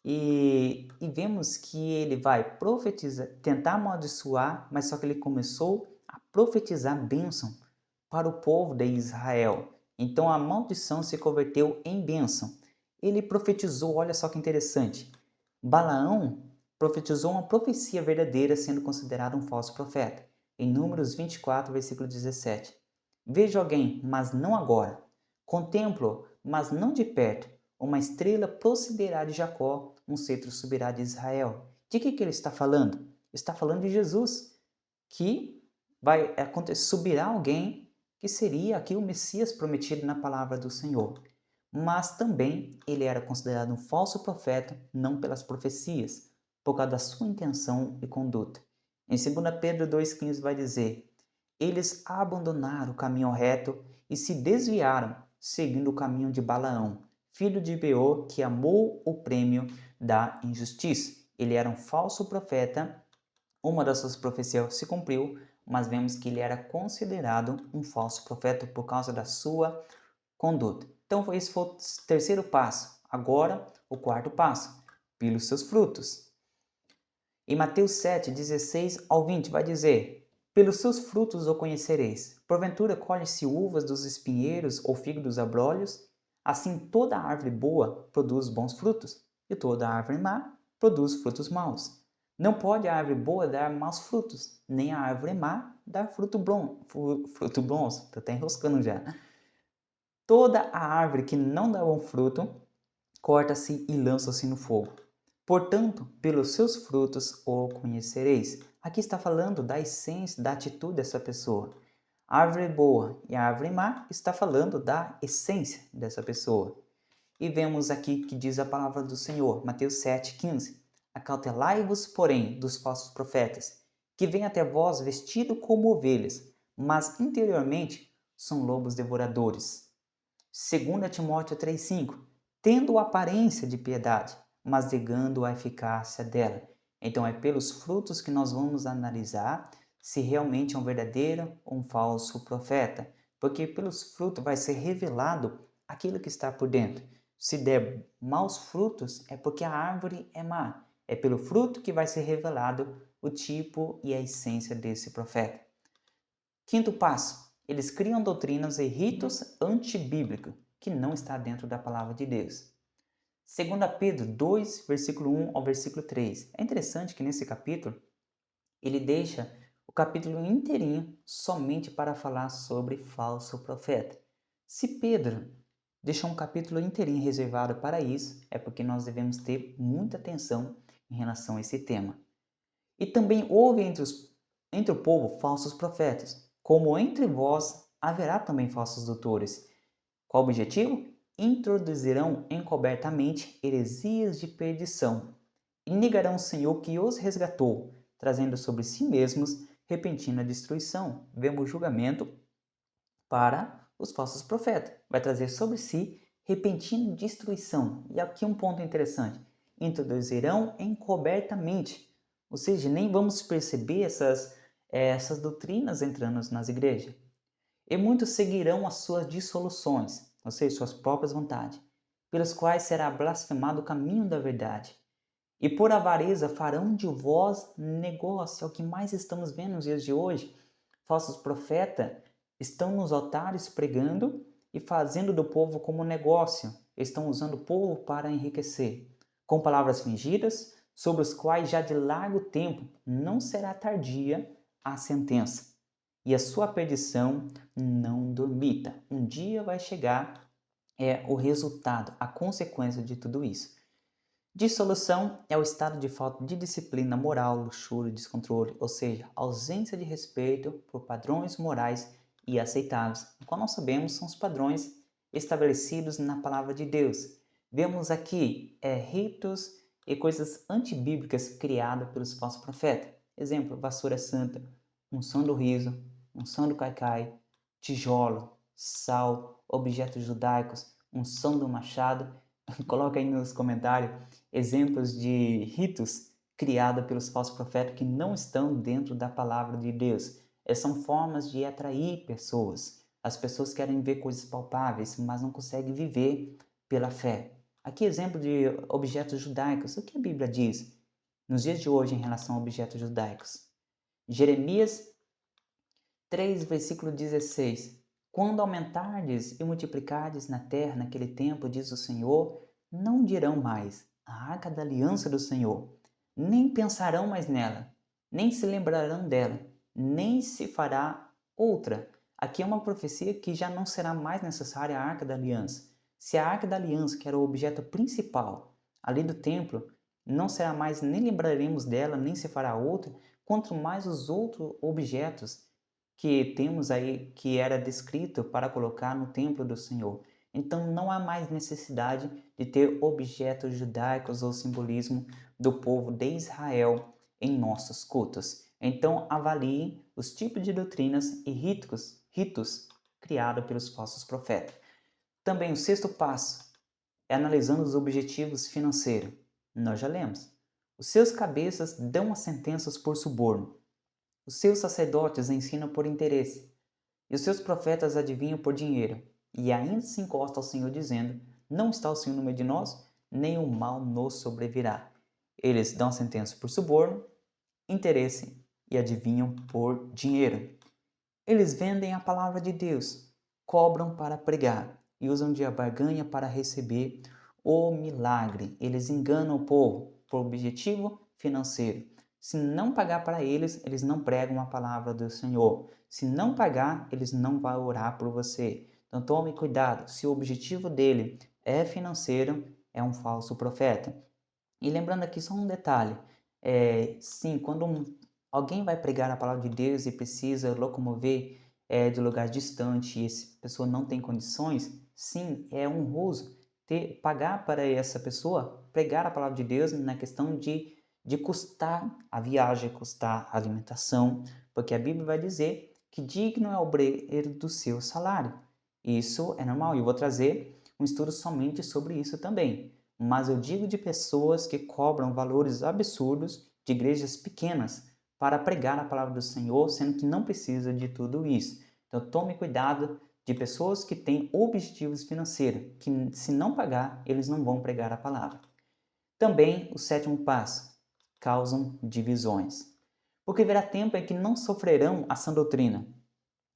A: E vemos que ele vai profetizar, tentar amaldiçoar, mas só que ele começou a profetizar bênção para o povo de Israel. Então a maldição se converteu em bênção. Ele profetizou, olha só que interessante. Balaão profetizou uma profecia verdadeira, sendo considerado um falso profeta. Em Números 24, versículo 17. Vejo alguém, mas não agora. Contemplo, mas não de perto. Uma estrela procederá de Jacó, um cetro subirá de Israel. De que ele está falando? Está falando de Jesus, que vai acontecer, subirá alguém que seria aqui o Messias prometido na palavra do Senhor. Mas também ele era considerado um falso profeta, não pelas profecias, por causa da sua intenção e conduta. Em 2 Pedro 2,15 vai dizer: eles abandonaram o caminho reto e se desviaram, seguindo o caminho de Balaão, filho de Beor, que amou o prêmio da injustiça. Ele era um falso profeta, uma das suas profecias se cumpriu, mas vemos que ele era considerado um falso profeta por causa da sua conduta. Então, esse foi o terceiro passo. Agora, o quarto passo: pelos seus frutos. Em Mateus 7, 16 ao 20, vai dizer: pelos seus frutos o conhecereis. Porventura colhe-se uvas dos espinheiros ou figo dos abrolhos? Assim toda árvore boa produz bons frutos, e toda árvore má produz frutos maus. Não pode a árvore boa dar maus frutos, nem a árvore má dar fruto bom. Estou até enroscando já. Toda a árvore que não dá bom fruto, corta-se e lança-se no fogo. Portanto, pelos seus frutos o conhecereis. Aqui está falando da essência, da atitude dessa pessoa. A árvore boa e a árvore má está falando da essência dessa pessoa. E vemos aqui que diz a palavra do Senhor, Mateus 7,15. Acautelai-vos, porém, dos falsos profetas, que vêm até vós vestidos como ovelhas, mas interiormente são lobos devoradores. 2 Timóteo 3,5. Tendo aparência de piedade, mas negando a eficácia dela. Então é pelos frutos que nós vamos analisar se realmente é um verdadeiro ou um falso profeta, porque pelos frutos vai ser revelado aquilo que está por dentro. Se der maus frutos, é porque a árvore é má. É pelo fruto que vai ser revelado o tipo e a essência desse profeta. Quinto passo: eles criam doutrinas e ritos antibíblicos, que não está dentro da palavra de Deus. 2 Pedro 2, versículo 1 ao versículo 3. É interessante que nesse capítulo, ele deixa o capítulo inteirinho somente para falar sobre falso profeta. Se Pedro deixou um capítulo inteirinho reservado para isso, é porque nós devemos ter muita atenção em relação a esse tema. E também houve entre o povo falsos profetas, como entre vós haverá também falsos doutores. Qual o objetivo? Introduzirão encobertamente heresias de perdição e negarão o Senhor que os resgatou, trazendo sobre si mesmos repentina destruição. Vemos julgamento para os falsos profetas. Vai trazer sobre si repentina destruição. E aqui um ponto interessante. Introduzirão encobertamente. Ou seja, nem vamos perceber essas doutrinas entrando nas igrejas. E muitos seguirão as suas dissoluções, ou seja, suas próprias vontades, pelos quais será blasfemado o caminho da verdade. E por avareza farão de vós negócio. É o que mais estamos vendo nos dias de hoje. Falsos profetas estão nos altares pregando e fazendo do povo como negócio. Estão usando o povo para enriquecer, com palavras fingidas, sobre os quais já de largo tempo não será tardia a sentença. E a sua perdição não dormita. Um dia vai chegar o resultado, a consequência de tudo isso. Dissolução é o estado de falta de disciplina moral, luxúria e descontrole, ou seja, ausência de respeito por padrões morais e aceitáveis, qual nós sabemos são os padrões estabelecidos na palavra de Deus. Vemos aqui ritos e coisas antibíblicas criadas pelos falsos profetas. Exemplo, vassoura santa, unção do riso, unção do caicai, tijolo, sal, objetos judaicos, unção do machado. Coloca aí nos comentários exemplos de ritos criados pelos falsos profetas que não estão dentro da palavra de Deus. São formas de atrair pessoas. As pessoas querem ver coisas palpáveis, mas não conseguem viver pela fé. Aqui exemplo de objetos judaicos. O que a Bíblia diz nos dias de hoje em relação a objetos judaicos? Jeremias 3, versículo 16. Quando aumentardes e multiplicardes na terra naquele tempo, diz o Senhor, não dirão mais a arca da aliança do Senhor, nem pensarão mais nela, nem se lembrarão dela, nem se fará outra. Aqui é uma profecia que já não será mais necessária a arca da aliança. Se a arca da aliança, que era o objeto principal ali do templo, não será mais, nem lembraremos dela, nem se fará outra, quanto mais os outros objetos que temos aí, que era descrito para colocar no templo do Senhor. Então não há mais necessidade de ter objetos judaicos ou simbolismo do povo de Israel em nossos cultos. Então avalie os tipos de doutrinas e ritos criados pelos falsos profetas. Também o sexto passo é analisando os objetivos financeiros. Nós já lemos. Os seus cabeças dão as sentenças por suborno. Os seus sacerdotes ensinam por interesse. E os seus profetas adivinham por dinheiro. E ainda se encosta ao Senhor dizendo, não está o Senhor no meio de nós, nem o mal nos sobrevirá. Eles dão sentença por suborno, interesse e adivinham por dinheiro. Eles vendem a palavra de Deus, cobram para pregar e usam de barganha para receber o milagre. Eles enganam o povo por objetivo financeiro. Se não pagar para eles, eles não pregam a palavra do Senhor. Se não pagar, eles não vão orar por você. Então tome cuidado, se o objetivo dele é financeiro, é um falso profeta. E lembrando aqui só um detalhe, sim, quando alguém vai pregar a palavra de Deus e precisa locomover de lugar distante e essa pessoa não tem condições, sim, é honroso pagar para essa pessoa pregar a palavra de Deus na questão de custar a viagem, custar a alimentação, porque a Bíblia vai dizer que digno é o obreiro do seu salário. Isso é normal e eu vou trazer um estudo somente sobre isso também. Mas eu digo de pessoas que cobram valores absurdos de igrejas pequenas para pregar a palavra do Senhor, sendo que não precisa de tudo isso. Então tome cuidado de pessoas que têm objetivos financeiros, que se não pagar, eles não vão pregar a palavra. Também o sétimo passo, causam divisões. Porque haverá tempo em que não sofrerão a sã doutrina,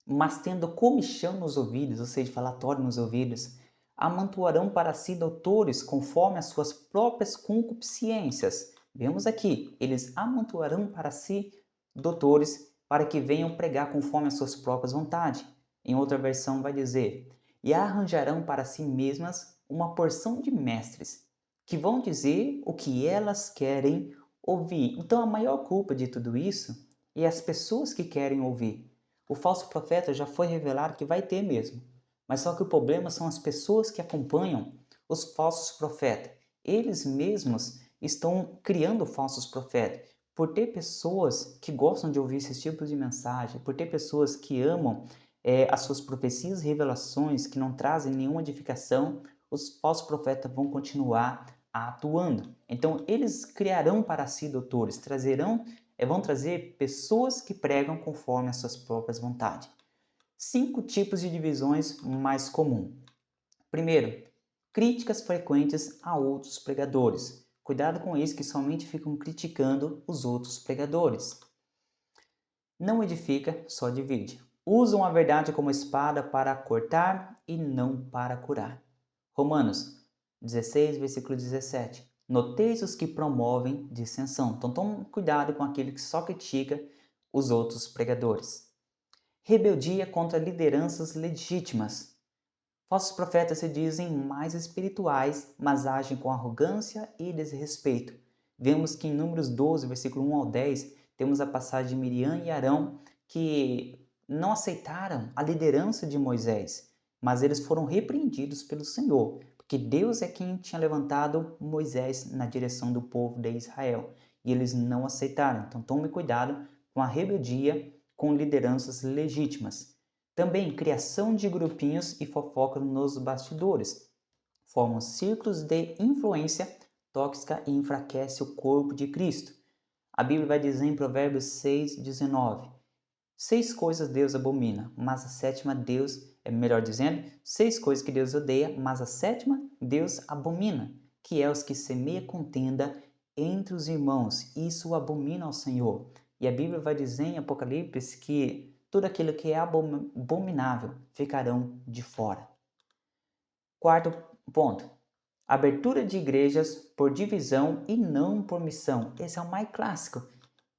A: mas tendo comichão nos ouvidos, ou seja, falatório nos ouvidos, amontoarão para si doutores conforme as suas próprias concupiscências. Vemos aqui, eles amontoarão para si doutores para que venham pregar conforme as suas próprias vontades. Em outra versão vai dizer, e arranjarão para si mesmas uma porção de mestres, que vão dizer o que elas querem ouvir. Então a maior culpa de tudo isso é as pessoas que querem ouvir. O falso profeta já foi revelado que vai ter mesmo. Mas só que o problema são as pessoas que acompanham os falsos profetas. Eles mesmos estão criando falsos profetas. Por ter pessoas que gostam de ouvir esses tipos de mensagem, por ter pessoas que amam as suas profecias e revelações que não trazem nenhuma edificação, os falsos profetas vão continuar atuando. Então eles criarão para si doutores, vão trazer pessoas que pregam conforme as suas próprias vontades. 5 tipos de divisões mais comuns. Primeiro, críticas frequentes a outros pregadores. Cuidado com isso, que somente ficam criticando os outros pregadores. Não edifica, só divide. Usam a verdade como espada para cortar e não para curar. Romanos 16, versículo 17. Noteis os que promovem dissensão. Então tome cuidado com aquele que só critica os outros pregadores. Rebeldia contra lideranças legítimas. Falsos profetas se dizem mais espirituais, mas agem com arrogância e desrespeito. Vemos que em Números 12, versículo 1 ao 10, temos a passagem de Miriam e Arão que não aceitaram a liderança de Moisés, mas eles foram repreendidos pelo Senhor, porque Deus é quem tinha levantado Moisés na direção do povo de Israel, e eles não aceitaram. Então tome cuidado com a rebeldia com lideranças legítimas. Também criação de grupinhos e fofoca nos bastidores. Formam círculos de influência tóxica e enfraquece o corpo de Cristo. A Bíblia vai dizer em Provérbios 6, 19, 6 coisas Deus abomina, mas a sétima Deus, melhor dizendo, 6 coisas que Deus odeia, mas a sétima Deus abomina, que é os que semeiam contenda entre os irmãos. Isso abomina ao Senhor. E a Bíblia vai dizer em Apocalipse que tudo aquilo que é abominável ficarão de fora. Quarto ponto. Abertura de igrejas por divisão e não por missão. Esse é o mais clássico.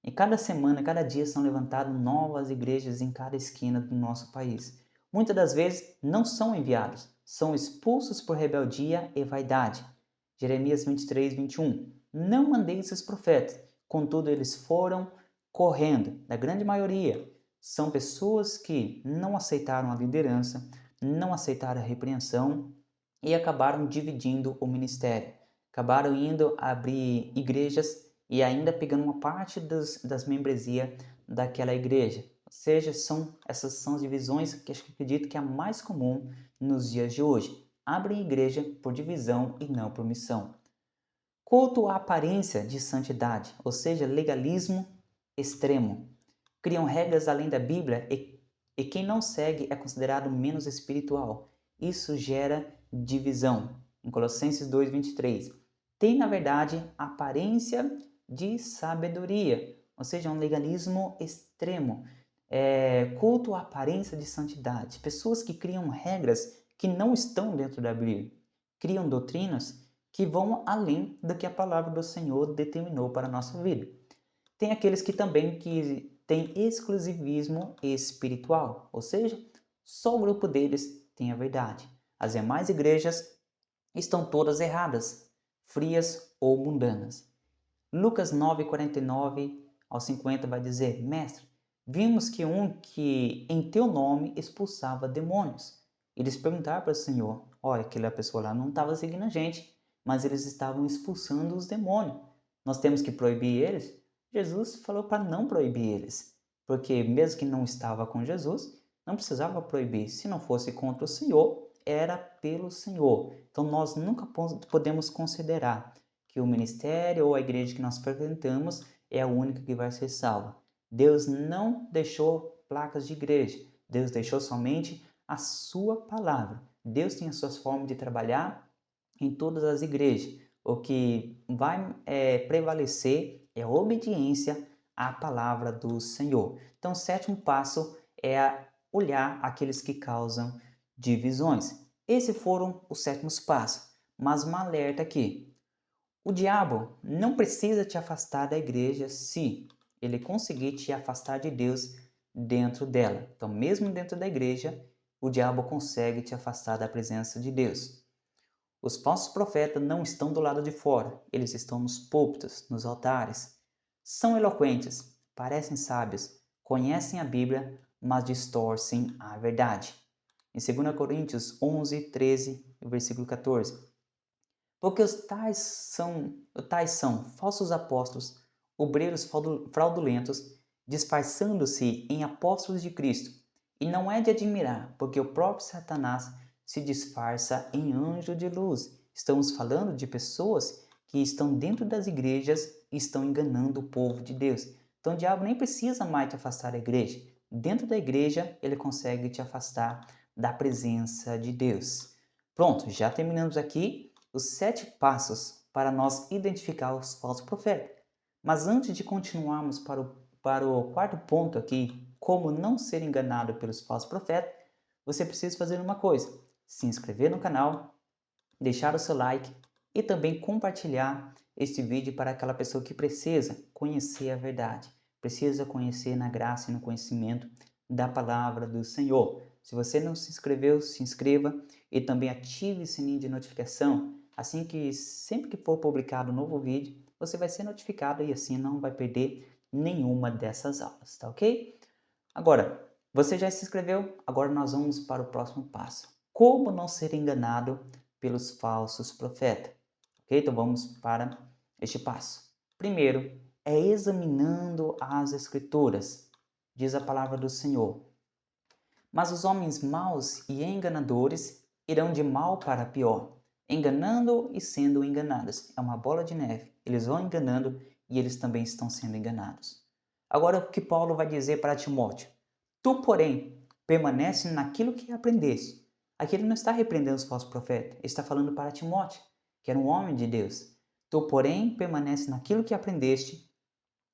A: E cada semana, cada dia são levantadas novas igrejas em cada esquina do nosso país. Muitas das vezes não são enviados, são expulsos por rebeldia e vaidade. Jeremias 23, 21. Não mandei esses profetas, contudo eles foram correndo. Na grande maioria, são pessoas que não aceitaram a liderança, não aceitaram a repreensão e acabaram dividindo o ministério. Acabaram indo abrir igrejas e ainda pegando uma parte das membresias daquela igreja. Ou seja, essas são as divisões que eu acredito que é a mais comum nos dias de hoje. Abrem igreja por divisão e não por missão. Culto à aparência de santidade, ou seja, legalismo extremo. Criam regras além da Bíblia e quem não segue é considerado menos espiritual. Isso gera divisão. Em Colossenses 2:23. Tem, na verdade, aparência de sabedoria, ou seja, um legalismo extremo. Culto à aparência de santidade. Pessoas que criam regras que não estão dentro da Bíblia. Criam doutrinas que vão além do que a palavra do Senhor determinou para a nossa vida. Tem aqueles que também têm exclusivismo espiritual, ou seja, só o grupo deles tem a verdade. As demais igrejas estão todas erradas, frias ou mundanas. Lucas 9:49 ao 50 vai dizer: Mestre, vimos que que em teu nome expulsava demônios. Eles perguntaram para o Senhor: olha, aquela pessoa lá não estava seguindo a gente, mas eles estavam expulsando os demônios. Nós temos que proibir eles? Jesus falou para não proibir eles, porque mesmo que não estava com Jesus, não precisava proibir. Se não fosse contra o Senhor, era pelo Senhor. Então nós nunca podemos considerar que o ministério ou a igreja que nós frequentamos é a única que vai ser salva. Deus não deixou placas de igreja. Deus deixou somente a sua palavra. Deus tem as suas formas de trabalhar em todas as igrejas. O que vai prevalecer é a obediência à palavra do Senhor. Então, o sétimo passo é olhar aqueles que causam divisões. Esses foram os sétimos passos. Mas um alerta aqui. O diabo não precisa te afastar da igreja se ele conseguir te afastar de Deus dentro dela. Então, mesmo dentro da igreja, o diabo consegue te afastar da presença de Deus. Os falsos profetas não estão do lado de fora, eles estão nos púlpitos, nos altares. São eloquentes, parecem sábios, conhecem a Bíblia, mas distorcem a verdade. Em 2 Coríntios 11, 13, versículo 14. Porque os tais são falsos apóstolos, obreiros fraudulentos, disfarçando-se em apóstolos de Cristo. E não é de admirar, porque o próprio Satanás se disfarça em anjo de luz. Estamos falando de pessoas que estão dentro das igrejas e estão enganando o povo de Deus. Então o diabo nem precisa mais te afastar da igreja. Dentro da igreja ele consegue te afastar da presença de Deus. Pronto, já terminamos aqui os 7 passos para nós identificar os falsos profetas. Mas antes de continuarmos para o quarto ponto aqui, como não ser enganado pelos falsos profetas, você precisa fazer uma coisa: se inscrever no canal, deixar o seu like e também compartilhar este vídeo para aquela pessoa que precisa conhecer a verdade, precisa conhecer na graça e no conhecimento da palavra do Senhor. Se você não se inscreveu, se inscreva e também ative o sininho de notificação, assim que sempre que for publicado um novo vídeo, você vai ser notificado e assim não vai perder nenhuma dessas aulas, tá ok? Agora, você já se inscreveu? Agora nós vamos para o próximo passo. Como não ser enganado pelos falsos profetas? Ok? Então vamos para este passo. Primeiro, é examinando as Escrituras. Diz a palavra do Senhor: mas os homens maus e enganadores irão de mal para pior, enganando e sendo enganados. É uma bola de neve. Eles vão enganando e eles também estão sendo enganados. Agora o que Paulo vai dizer para Timóteo? Tu, porém, permanece naquilo que aprendeste. Aqui ele não está repreendendo os falsos profetas, ele está falando para Timóteo, que era um homem de Deus. Tu, porém, permanece naquilo que aprendeste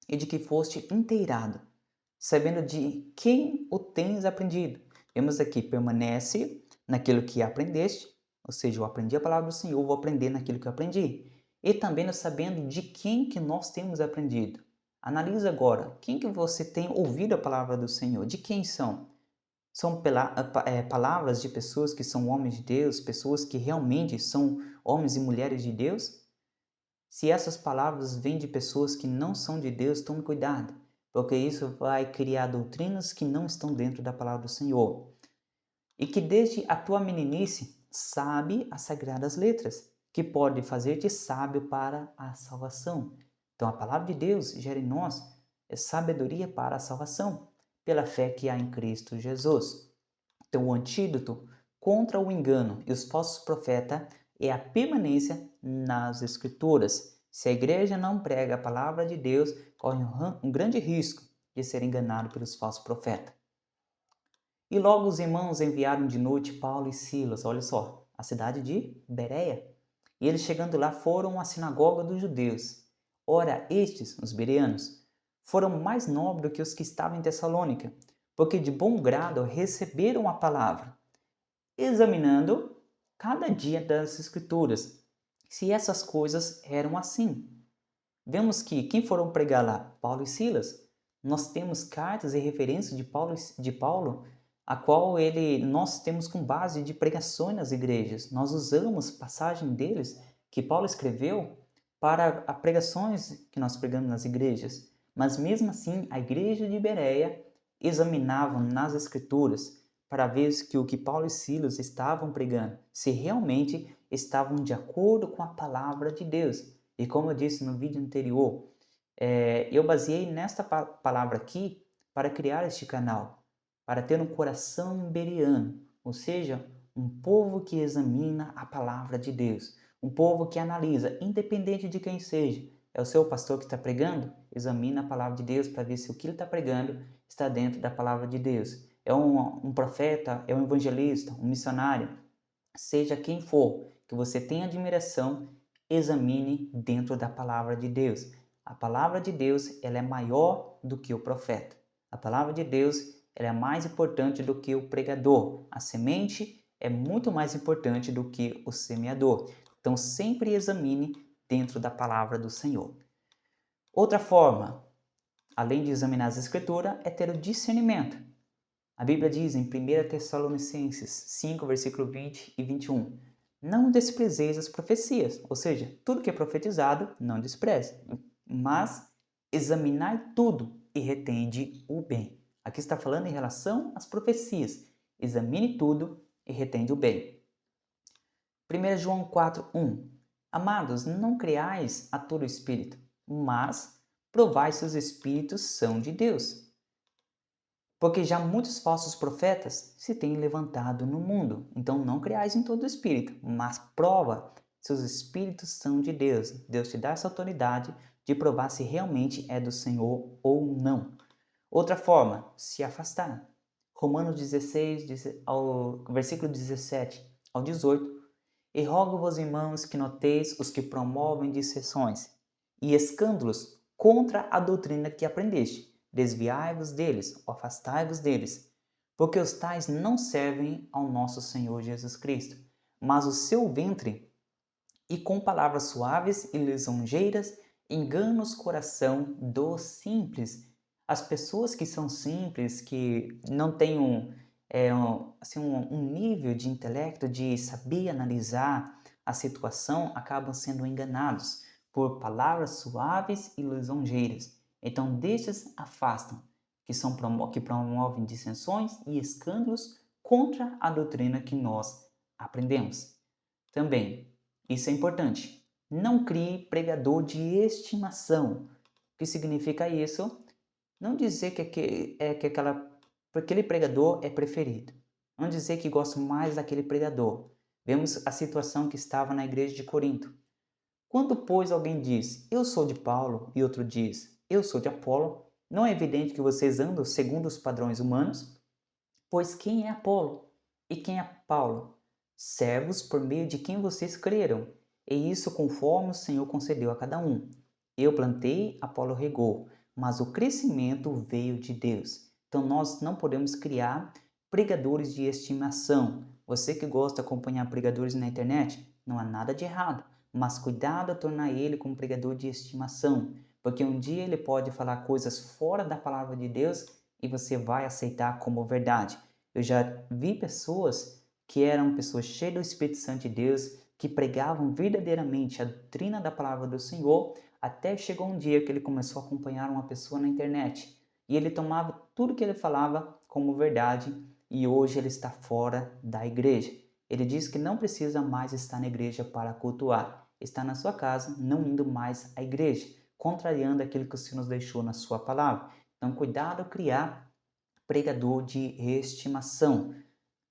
A: e de que foste inteirado, sabendo de quem o tens aprendido. Vemos aqui, permanece naquilo que aprendeste, ou seja, eu aprendi a palavra do Senhor, vou aprender naquilo que eu aprendi. E também no sabendo de quem que nós temos aprendido. Analisa agora, quem que você tem ouvido a palavra do Senhor? De quem são? São palavras de pessoas que são homens de Deus, pessoas que realmente são homens e mulheres de Deus? Se essas palavras vêm de pessoas que não são de Deus, tome cuidado, porque isso vai criar doutrinas que não estão dentro da palavra do Senhor. E que desde a tua meninice sabe as sagradas letras, que pode fazer-te sábio para a salvação. Então a palavra de Deus gera em nós sabedoria para a salvação, pela fé que há em Cristo Jesus. Então o antídoto contra o engano e os falsos profetas é a permanência nas Escrituras. Se a igreja não prega a palavra de Deus, corre um grande risco de ser enganado pelos falsos profetas. E logo os irmãos enviaram de noite Paulo e Silas, olha só, a cidade de Bereia. E eles chegando lá foram à sinagoga dos judeus. Ora, estes, os bereanos, foram mais nobres do que os que estavam em Tessalônica, porque de bom grado receberam a palavra, examinando cada dia das Escrituras, se essas coisas eram assim. Vemos que quem foram pregar lá? Paulo e Silas. Nós temos cartas e referências de Paulo, a qual nós temos com base de pregações nas igrejas. Nós usamos passagem deles que Paulo escreveu para as pregações que nós pregamos nas igrejas. Mas mesmo assim, a igreja de Bereia examinavam nas Escrituras para ver que o que Paulo e Silas estavam pregando, se realmente estavam de acordo com a palavra de Deus. E como eu disse no vídeo anterior, eu baseei nesta palavra aqui para criar este canal, para ter um coração bereano, ou seja, um povo que examina a palavra de Deus, um povo que analisa, independente de quem seja. É o seu pastor que está pregando? Examina a palavra de Deus para ver se o que ele está pregando está dentro da palavra de Deus. É um profeta, é um evangelista, um missionário, seja quem for, que você tenha admiração, examine dentro da palavra de Deus. A palavra de Deus, ela é maior do que o profeta. A palavra de Deus, ela é mais importante do que o pregador. A semente é muito mais importante do que o semeador. Então, sempre examine dentro da palavra do Senhor. Outra forma, além de examinar as Escrituras, é ter o discernimento. A Bíblia diz em 1 Tessalonicenses 5, versículo 20 e 21, não desprezeis as profecias, ou seja, tudo que é profetizado, não despreze, mas examinai tudo e retende o bem. Aqui está falando em relação às profecias. Examine tudo e retende o bem. 1 João 4, 1. Amados, não creais a todo espírito, mas provai se os espíritos são de Deus. Porque já muitos falsos profetas se têm levantado no mundo. Então não creais em todo espírito, mas prova se os espíritos são de Deus. Deus te dá essa autoridade de provar se realmente é do Senhor ou não. Outra forma, se afastar. Romanos 16, versículo 17 ao 18. E rogo-vos, irmãos, que noteis os que promovem dissensões e escândalos contra a doutrina que aprendeste. Desviai-vos deles, ou afastai-vos deles, porque os tais não servem ao nosso Senhor Jesus Cristo, mas o seu ventre, e com palavras suaves e lisonjeiras enganam o coração dos simples. As pessoas que são simples, que não têm um nível de intelecto, de saber analisar a situação, acabam sendo enganados por palavras suaves e lisonjeiras. Então, destes afastam, que promovem dissensões e escândalos contra a doutrina que nós aprendemos. Também, isso é importante, não crie pregador de estimação. O que significa isso? Não dizer que aquele pregador é preferido. Não dizer que gosto mais daquele pregador. Vemos a situação que estava na igreja de Corinto. Quando, pois, alguém diz, eu sou de Paulo, e outro diz, eu sou de Apolo, não é evidente que vocês andam segundo os padrões humanos? Pois quem é Apolo e quem é Paulo? Servos por meio de quem vocês creram, e isso conforme o Senhor concedeu a cada um. Eu plantei, Apolo regou, mas o crescimento veio de Deus. Então nós não podemos criar pregadores de estimação. Você que gosta de acompanhar pregadores na internet, não há nada de errado, mas cuidado a tornar ele como pregador de estimação, porque um dia ele pode falar coisas fora da palavra de Deus e você vai aceitar como verdade. Eu já vi pessoas que eram pessoas cheias do Espírito Santo de Deus, que pregavam verdadeiramente a doutrina da palavra do Senhor, até chegou um dia que ele começou a acompanhar uma pessoa na internet e ele tomava tudo que ele falava como verdade e hoje ele está fora da igreja. Ele diz que não precisa mais estar na igreja para cultuar, está na sua casa, não indo mais à igreja, contrariando aquilo que o Senhor nos deixou na sua palavra. Então, cuidado ao criar pregador de estimação.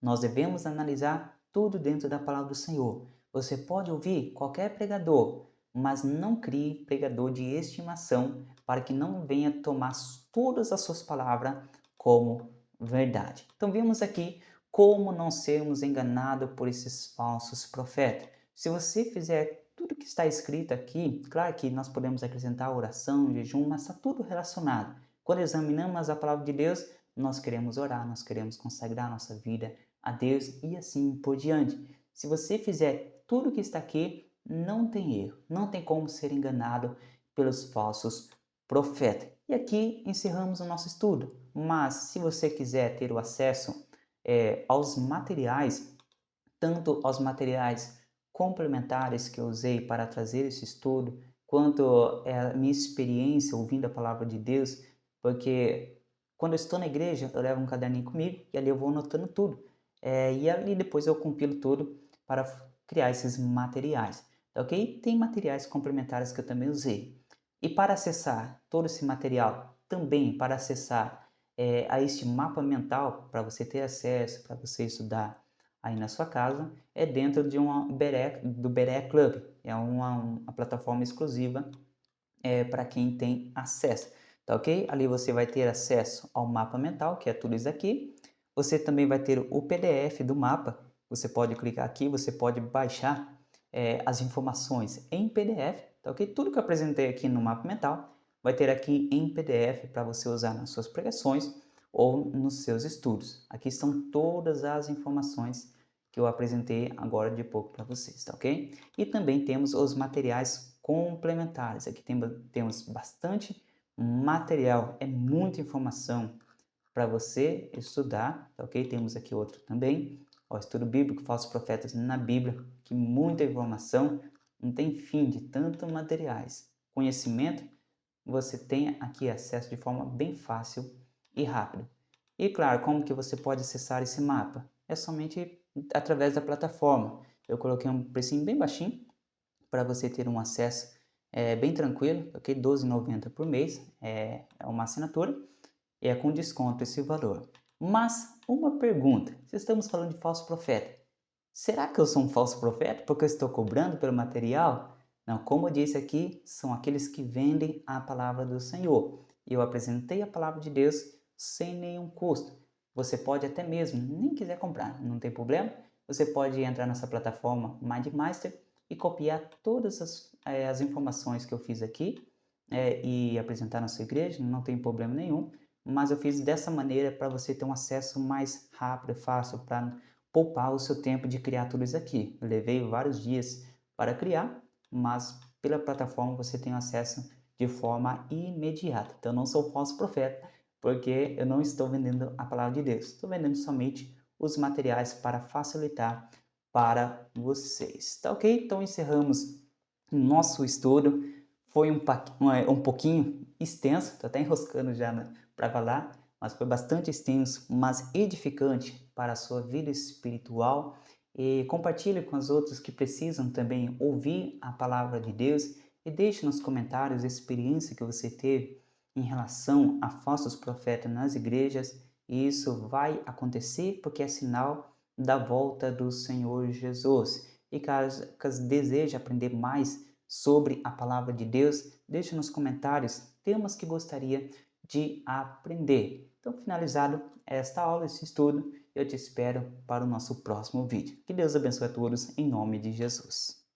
A: Nós devemos analisar tudo dentro da palavra do Senhor. Você pode ouvir qualquer pregador, mas não crie pregador de estimação para que não venha tomar todas as suas palavras como verdade. Então vimos aqui como não sermos enganados por esses falsos profetas. Se você fizer tudo que está escrito aqui, claro que nós podemos acrescentar oração, jejum, mas está tudo relacionado. Quando examinamos a palavra de Deus, nós queremos orar, nós queremos consagrar nossa vida a Deus e assim por diante. Se você fizer tudo que está aqui, não tem erro, não tem como ser enganado pelos falsos profetas. E aqui encerramos o nosso estudo, mas se você quiser ter o acesso aos materiais, tanto aos materiais complementares que eu usei para trazer esse estudo, quanto a minha experiência ouvindo a palavra de Deus, porque quando eu estou na igreja, eu levo um caderninho comigo e ali eu vou anotando tudo. E ali depois eu compilo tudo para criar esses materiais, tá ok? Tem materiais complementares que eu também usei. E para acessar todo esse material, também para acessar a este mapa mental, para você ter acesso, para você estudar aí na sua casa, é dentro de do Berea Club. É uma plataforma exclusiva para quem tem acesso, tá ok? Ali você vai ter acesso ao mapa mental, que é tudo isso aqui. Você também vai ter o PDF do mapa. Você pode clicar aqui, você pode baixar as informações em PDF, tá ok? Tudo que eu apresentei aqui no mapa mental vai ter aqui em PDF para você usar nas suas pregações ou nos seus estudos. Aqui estão todas as informações que eu apresentei agora de pouco para vocês, tá ok? E também temos os materiais complementares. Aqui temos bastante material, é muita informação para você estudar, tá ok? Temos aqui outro também, o estudo bíblico, falsos profetas na Bíblia, que muita informação, não tem fim de tanto materiais. Conhecimento, você tem aqui acesso de forma bem fácil e rápida. E claro, como que você pode acessar esse mapa? É somente através da plataforma. Eu coloquei um precinho bem baixinho para você ter um acesso bem tranquilo, ok? R$12,90 por mês, é uma assinatura e é com desconto esse valor. Mas uma pergunta, se estamos falando de falso profeta, será que eu sou um falso profeta porque eu estou cobrando pelo material? Não, como eu disse aqui, são aqueles que vendem a palavra do Senhor. Eu apresentei a palavra de Deus sem nenhum custo. Você pode até mesmo nem quiser comprar, não tem problema. Você pode entrar nessa plataforma MindMaster e copiar todas as informações que eu fiz aqui e apresentar na sua igreja, não tem problema nenhum. Mas eu fiz dessa maneira para você ter um acesso mais rápido, fácil, para poupar o seu tempo de criar tudo isso aqui. Eu levei vários dias para criar, mas pela plataforma você tem acesso de forma imediata. Então eu não sou falso profeta, porque eu não estou vendendo a palavra de Deus. Estou vendendo somente os materiais para facilitar para vocês. Tá ok? Então encerramos nosso estudo. Foi um pouquinho extenso, estou até enroscando já para falar, mas foi bastante extenso, mas edificante para a sua vida espiritual. E compartilhe com os outros que precisam também ouvir a palavra de Deus e deixe nos comentários a experiência que você teve em relação a falsos profetas nas igrejas. E isso vai acontecer porque é sinal da volta do Senhor Jesus. E caso deseje aprender mais sobre a palavra de Deus, deixe nos comentários temas que gostaria de aprender. Então, finalizado esta aula, esse estudo, eu te espero para o nosso próximo vídeo. Que Deus abençoe a todos em nome de Jesus.